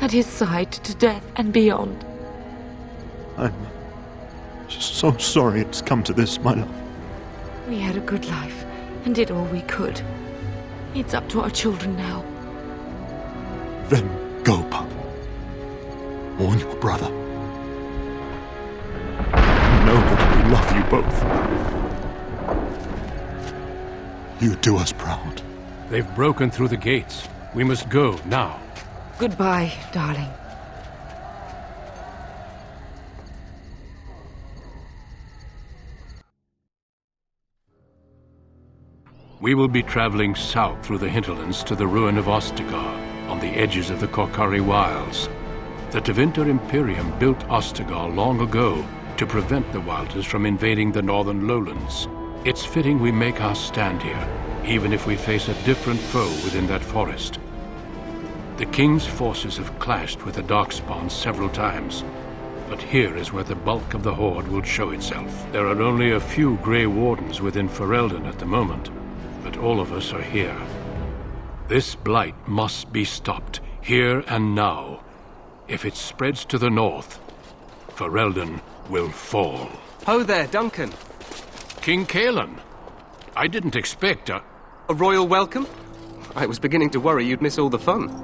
at his side to death and beyond. I'm so sorry it's come to this, my love. We had a good life and did all we could. It's up to our children now. Then go, pup. Warn your brother. Know that we love you both. You do us proud. They've broken through the gates. We must go now. Goodbye, darling. We will be traveling south through the hinterlands to the ruin of Ostagar, on the edges of the Korcari Wilds. The Tevinter Imperium built Ostagar long ago to prevent the Wilders from invading the northern lowlands. It's fitting we make our stand here, even if we face a different foe within that forest. The King's forces have clashed with the Darkspawn several times, but here is where the bulk of the Horde will show itself. There are only a few Grey Wardens within Ferelden at the moment, but all of us are here. This blight must be stopped, here and now. If it spreads to the north, Ferelden will fall. Ho there, Duncan. King Cailan. I didn't expect a royal welcome? I was beginning to worry you'd miss all the fun.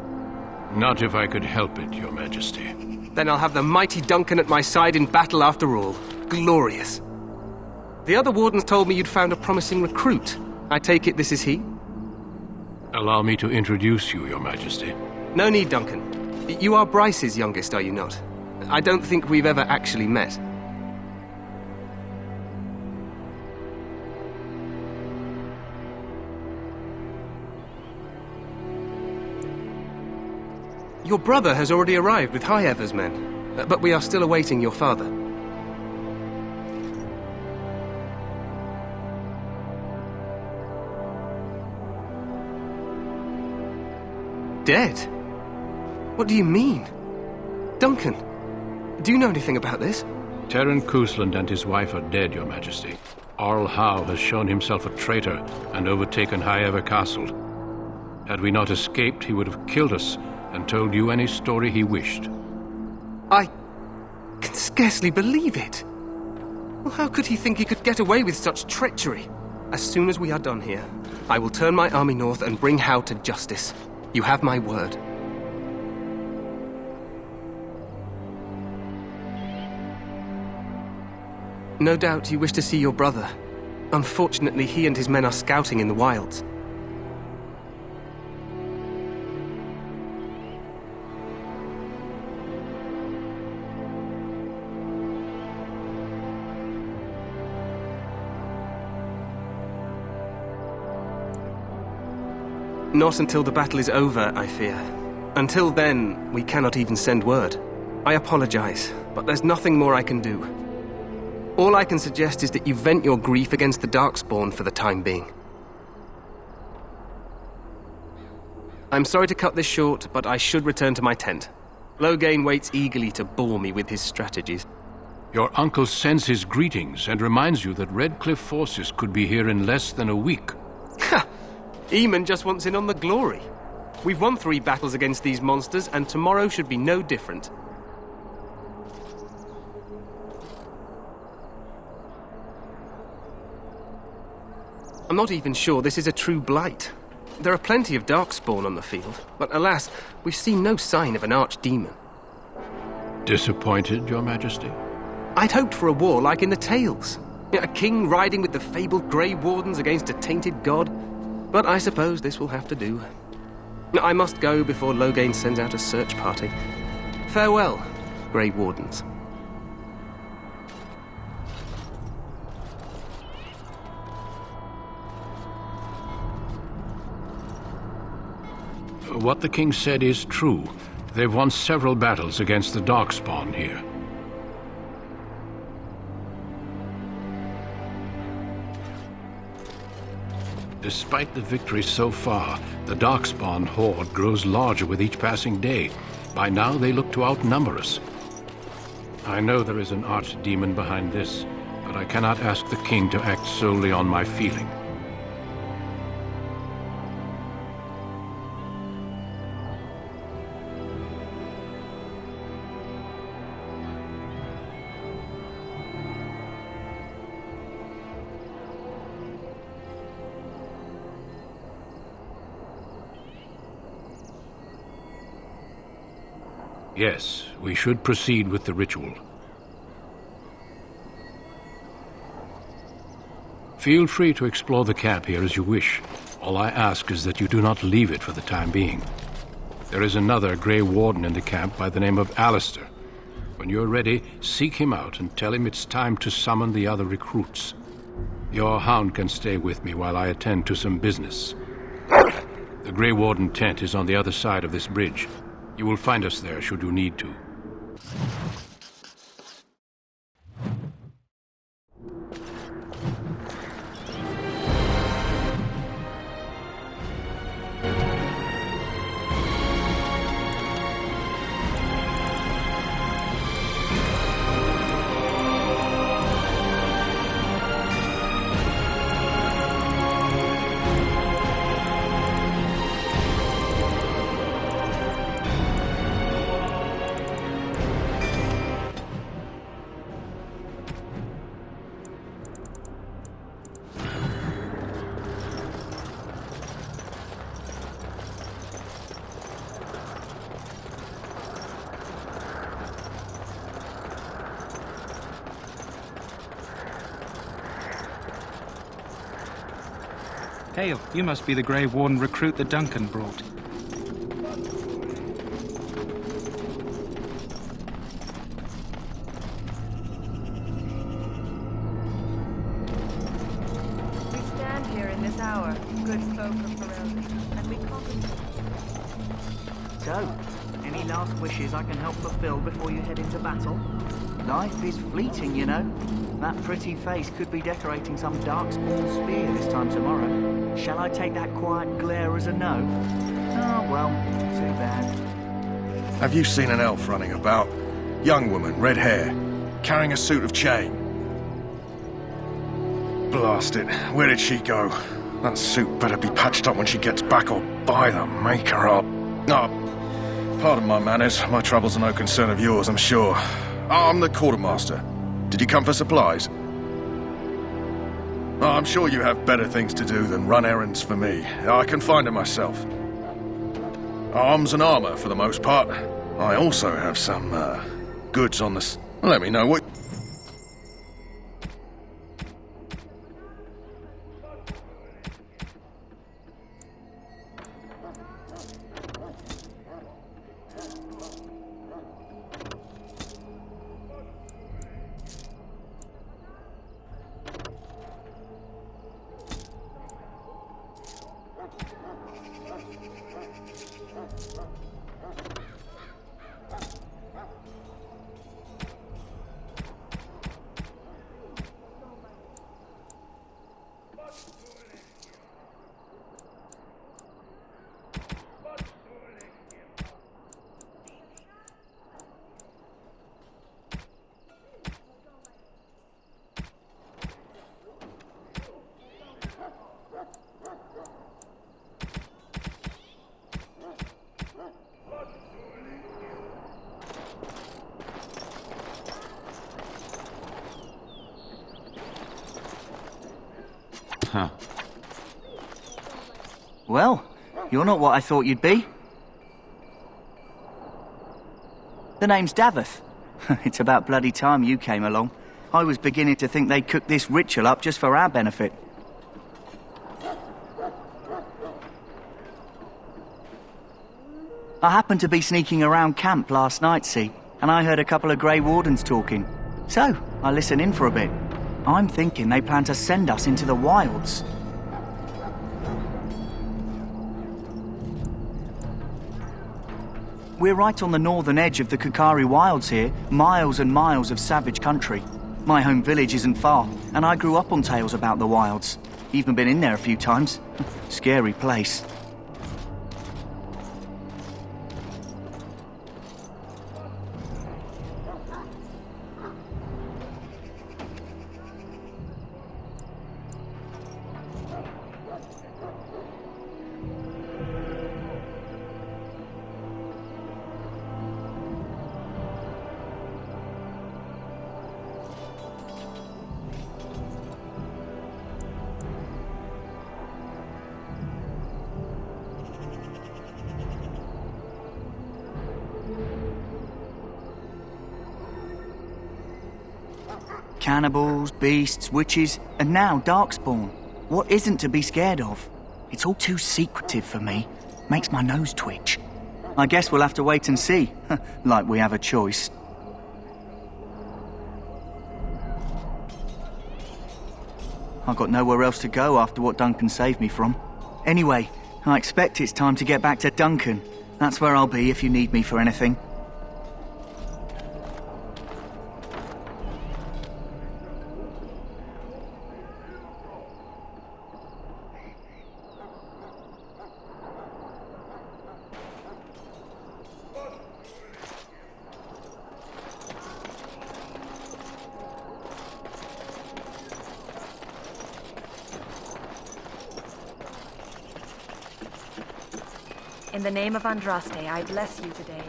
Not if I could help it, Your Majesty. Then I'll have the mighty Duncan at my side in battle after all. Glorious. The other wardens told me you'd found a promising recruit. I take it this is he? Allow me to introduce you, Your Majesty. No need, Duncan. You are Bryce's youngest, are you not? I don't think we've ever actually met. Your brother has already arrived with High-Ever's men, but we are still awaiting your father. Dead? What do you mean? Duncan, do you know anything about this? Terran Cousland and his wife are dead, Your Majesty. Arl Howe has shown himself a traitor and overtaken High Ever Castle. Had we not escaped, he would have killed us and told you any story he wished. I can scarcely believe it. Well, how could he think he could get away with such treachery? As soon as we are done here, I will turn my army north and bring Howe to justice. You have my word. No doubt you wish to see your brother. Unfortunately, he and his men are scouting in the wilds. Not until the battle is over, I fear. Until then, we cannot even send word. I apologize, but there's nothing more I can do. All I can suggest is that you vent your grief against the Darkspawn for the time being. I'm sorry to cut this short, but I should return to my tent. Loghain waits eagerly to bore me with his strategies. Your uncle sends his greetings and reminds you that Redcliffe forces could be here in less than a week. Ha! Eamon just wants in on the glory. We've won 3 battles against these monsters, and tomorrow should be no different. I'm not even sure this is a true blight. There are plenty of Darkspawn on the field, but alas, we've seen no sign of an archdemon. Disappointed, Your Majesty? I'd hoped for a war like in the tales. A king riding with the fabled Grey Wardens against a tainted god. But I suppose this will have to do. I must go before Loghain sends out a search party. Farewell, Grey Wardens. What the king said is true. They've won several battles against the Darkspawn here. Despite the victory so far, the Darkspawn horde grows larger with each passing day. By now, they look to outnumber us. I know there is an archdemon behind this, but I cannot ask the king to act solely on my feeling. Yes, we should proceed with the ritual. Feel free to explore the camp here as you wish. All I ask is that you do not leave it for the time being. There is another Grey Warden in the camp by the name of Alistair. When you're ready, seek him out and tell him it's time to summon the other recruits. Your hound can stay with me while I attend to some business. The Grey Warden tent is on the other side of this bridge. You will find us there should you need to. Hale, you must be the Grey Warden recruit that Duncan brought. We stand here in this hour, good folk of Ferelden, and we contemplate. So, any last wishes I can help fulfill before you head into battle? Life is fleeting, you know. That pretty face could be decorating some Darkspawn spear this time tomorrow. Shall I take that quiet glare as a no? Oh, well, too bad. Have you seen an elf running about? Young woman, red hair, carrying a suit of chain. Blast it. Where did she go? That suit better be patched up when she gets back, or by the maker up. Pardon my manners. My troubles are no concern of yours, I'm sure. I'm the quartermaster. Did you come for supplies? I'm sure you have better things to do than run errands for me. I can find them myself. Arms and armor, for the most part. I also have some, goods on the... Let me know what... Huh. Well, you're not what I thought you'd be. The name's Daveth. It's about bloody time you came along. I was beginning to think they'd cooked this ritual up just for our benefit. I happened to be sneaking around camp last night, see, and I heard a couple of Grey Wardens talking. So, I listened in for a bit. I'm thinking they plan to send us into the wilds. We're right on the northern edge of the Kukari Wilds here, miles and miles of savage country. My home village isn't far, and I grew up on tales about the wilds. Even been in there a few times. Scary place. Cannibals, beasts, witches, and now Darkspawn. What isn't to be scared of? It's all too secretive for me. Makes my nose twitch. I guess we'll have to wait and see. Like we have a choice. I've got nowhere else to go after what Duncan saved me from. Anyway, I expect it's time to get back to Duncan. That's where I'll be if you need me for anything. In the name of Andraste, I bless you today.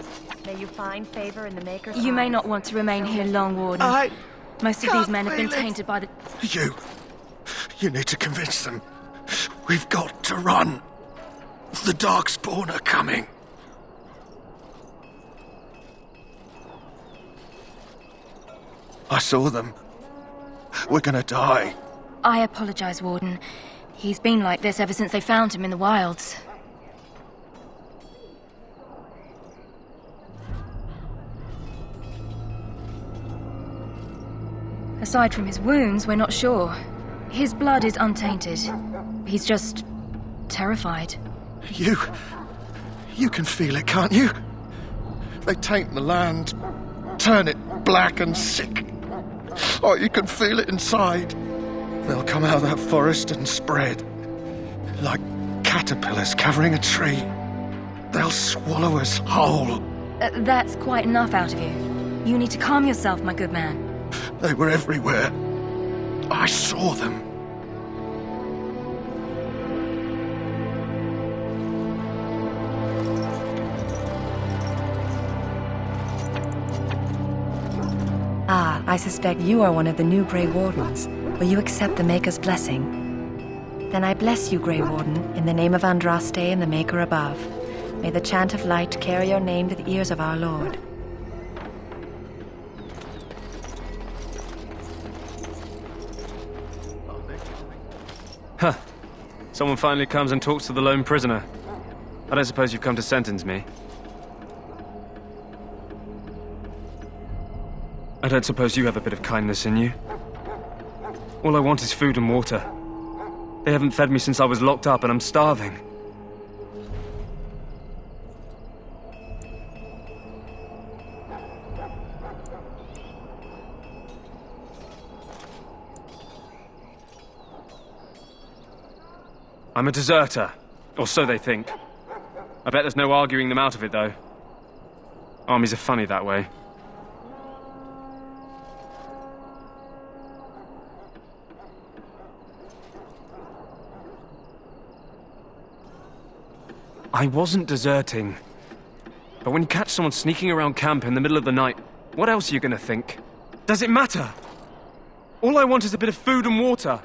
May you find favor in the Maker's You may eyes. not want to remain here long, Warden. Most of these men have been tainted by the... You need to convince them. We've got to run. The Darkspawn are coming. I saw them. We're gonna die. I apologize, Warden. He's been like this ever since they found him in the wilds. Aside from his wounds, we're not sure. His blood is untainted. He's just... terrified. You can feel it, can't you? They taint the land, turn it black and sick. Oh, you can feel it inside. They'll come out of that forest and spread. Like caterpillars covering a tree. They'll swallow us whole. That's quite enough out of you. You need to calm yourself, my good man. They were everywhere. I saw them. Ah, I suspect you are one of the new Grey Wardens. Will you accept the Maker's blessing? Then I bless you, Grey Warden, in the name of Andraste and the Maker above. May the chant of light carry your name to the ears of our Lord. Huh. Someone finally comes and talks to the lone prisoner. I don't suppose you've come to sentence me. I don't suppose you have a bit of kindness in you. All I want is food and water. They haven't fed me since I was locked up and I'm starving. I'm a deserter, or so they think. I bet there's no arguing them out of it, though. Armies are funny that way. I wasn't deserting. But when you catch someone sneaking around camp in the middle of the night, what else are you gonna think? Does it matter? All I want is a bit of food and water.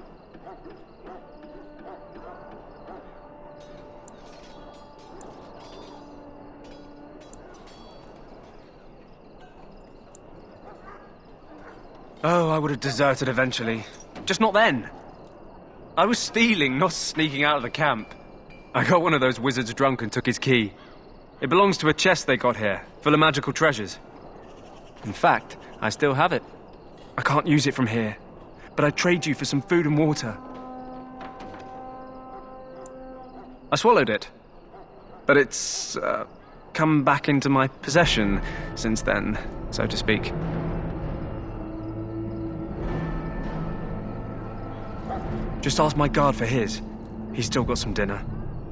Oh, I would have deserted eventually. Just not then. I was stealing, not sneaking out of the camp. I got one of those wizards drunk and took his key. It belongs to a chest they got here, full of magical treasures. In fact, I still have it. I can't use it from here, but I'd trade you for some food and water. I swallowed it, but it's come back into my possession since then, so to speak. Just ask my guard for his. He's still got some dinner.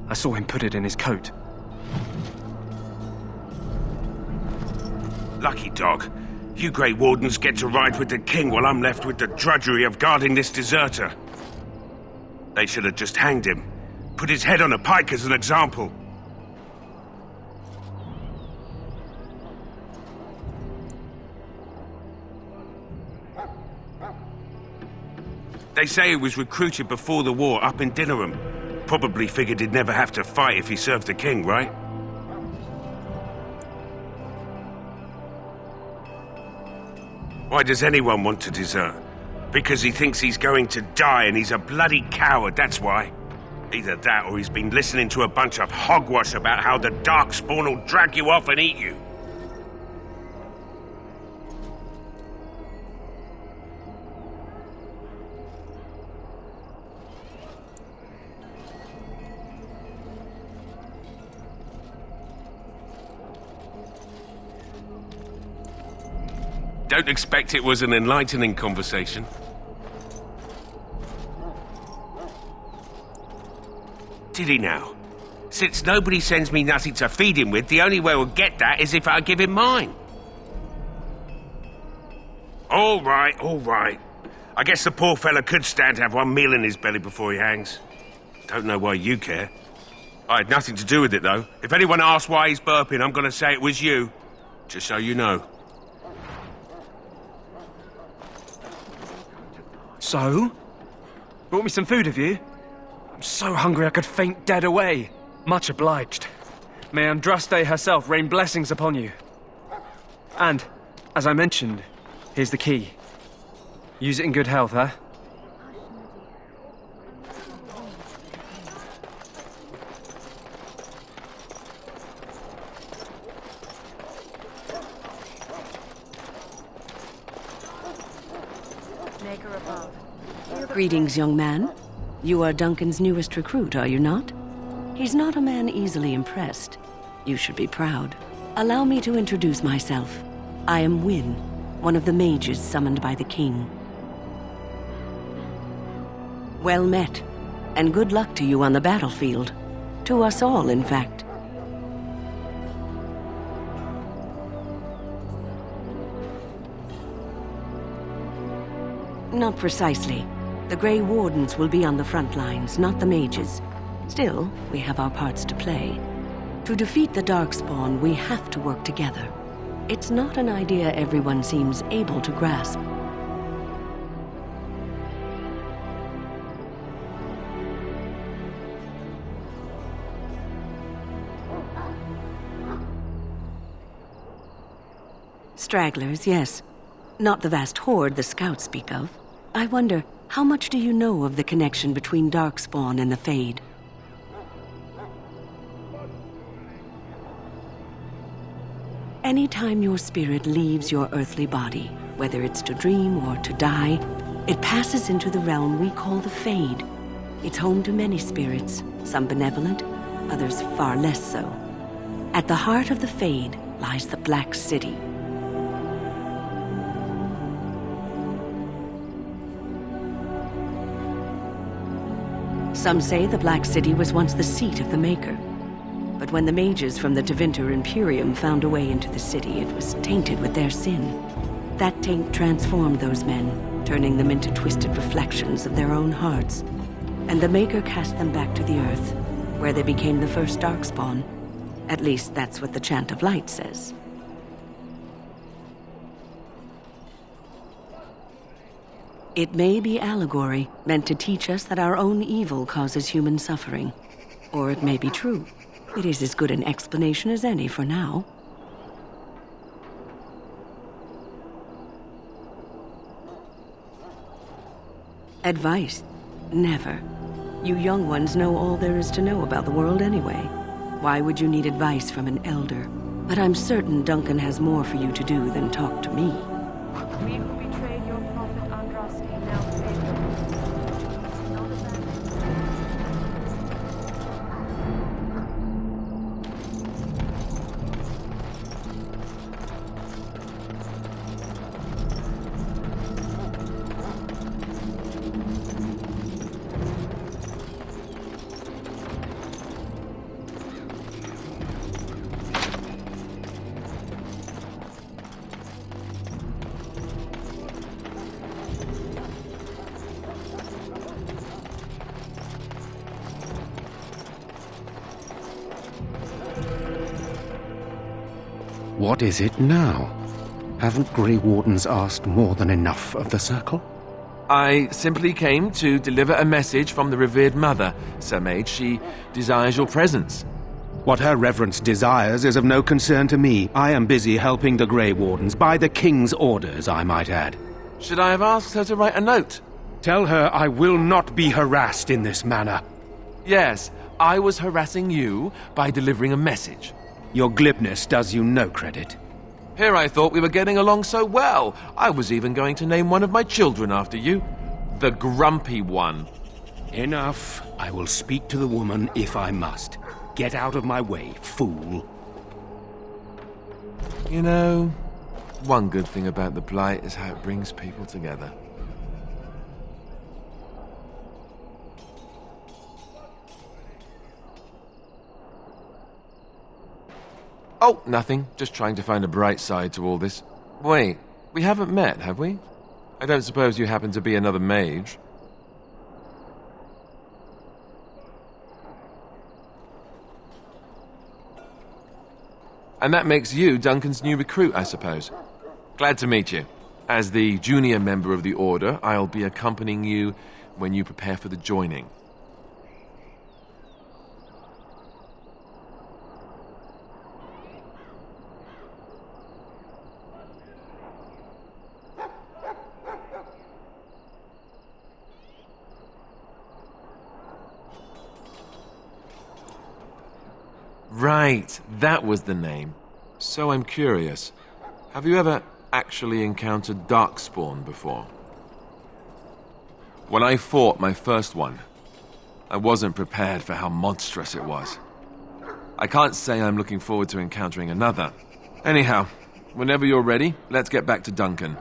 I saw him put it in his coat. Lucky dog. You Grey Wardens get to ride with the king while I'm left with the drudgery of guarding this deserter. They should have just hanged him. Put his head on a pike as an example. They say he was recruited before the war up in Dinnerham. Probably figured he'd never have to fight if he served the king, right? Why does anyone want to desert? Because he thinks he's going to die and he's a bloody coward, that's why. Either that or he's been listening to a bunch of hogwash about how the Darkspawn will drag you off and eat you. Don't expect it was an enlightening conversation. Did he now? Since nobody sends me nothing to feed him with, the only way we'll get that is if I give him mine. All right, all right. I guess the poor fella could stand to have one meal in his belly before he hangs. Don't know why you care. I had nothing to do with it, though. If anyone asks why he's burping, I'm gonna say it was you. Just so you know. So? Brought me some food, have you? I'm so hungry I could faint dead away. Much obliged. May Andraste herself rain blessings upon you. And, as I mentioned, here's the key. Use it in good health, huh? Greetings, young man. You are Duncan's newest recruit, are you not? He's not a man easily impressed. You should be proud. Allow me to introduce myself. I am Wynne, one of the mages summoned by the king. Well met, and good luck to you on the battlefield. To us all, in fact. Not precisely. The Grey Wardens will be on the front lines, not the mages. Still, we have our parts to play. To defeat the Darkspawn, we have to work together. it's not an idea everyone seems able to grasp. Stragglers, yes. Not the vast horde the scouts speak of. I wonder, how much do you know of the connection between Darkspawn and the Fade? Anytime your spirit leaves your earthly body, whether it's to dream or to die, it passes into the realm we call the Fade. It's home to many spirits, some benevolent, others far less so. At the heart of the Fade lies the Black City. Some say the Black City was once the seat of the Maker. But when the mages from the Tevinter Imperium found a way into the city, it was tainted with their sin. That taint transformed those men, turning them into twisted reflections of their own hearts. And the Maker cast them back to the Earth, where they became the first Darkspawn. At least that's what the Chant of Light says. It may be allegory, meant to teach us that our own evil causes human suffering. Or it may be true. It is as good an explanation as any for now. Advice? Never. You young ones know all there is to know about the world anyway. Why would you need advice from an elder? But I'm certain Duncan has more for you to do than talk to me. We who betrayed your prophet Andraste now pay not What is it now? Haven't Grey Wardens asked more than enough of the Circle? I simply came to deliver a message from the revered mother, Sir Mage. She desires your presence. What her reverence desires is of no concern to me. I am busy helping the Grey Wardens, by the King's orders, I might add. Should I have asked her to write a note? Tell her I will not be harassed in this manner. Yes, I was harassing you by delivering a message. Your glibness does you no credit. Here I thought we were getting along so well. I was even going to name one of my children after you. The Grumpy One. Enough. I will speak to the woman if I must. Get out of my way, fool. You know, one good thing about the Blight is how it brings people together. Oh, nothing. Just trying to find a bright side to all this. Wait, we haven't met, have we? I don't suppose you happen to be another mage? And that makes you Duncan's new recruit, I suppose. Glad to meet you. As the junior member of the Order, I'll be accompanying you when you prepare for the joining. Right, that was the name. So I'm curious. Have you ever actually encountered Darkspawn before? When I fought my first one, I wasn't prepared for how monstrous it was. I can't say I'm looking forward to encountering another. Anyhow, whenever you're ready, let's get back to Duncan.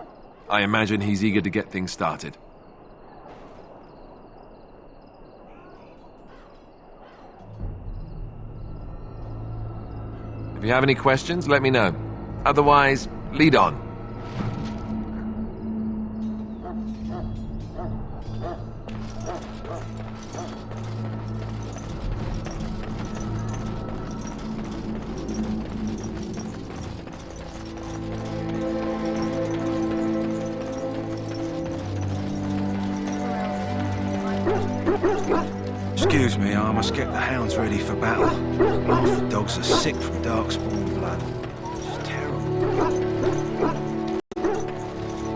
I imagine he's eager to get things started. If you have any questions, let me know. Otherwise, lead on. Excuse me, I must get the hounds ready for battle. Half the dogs are sick from darkspawn blood.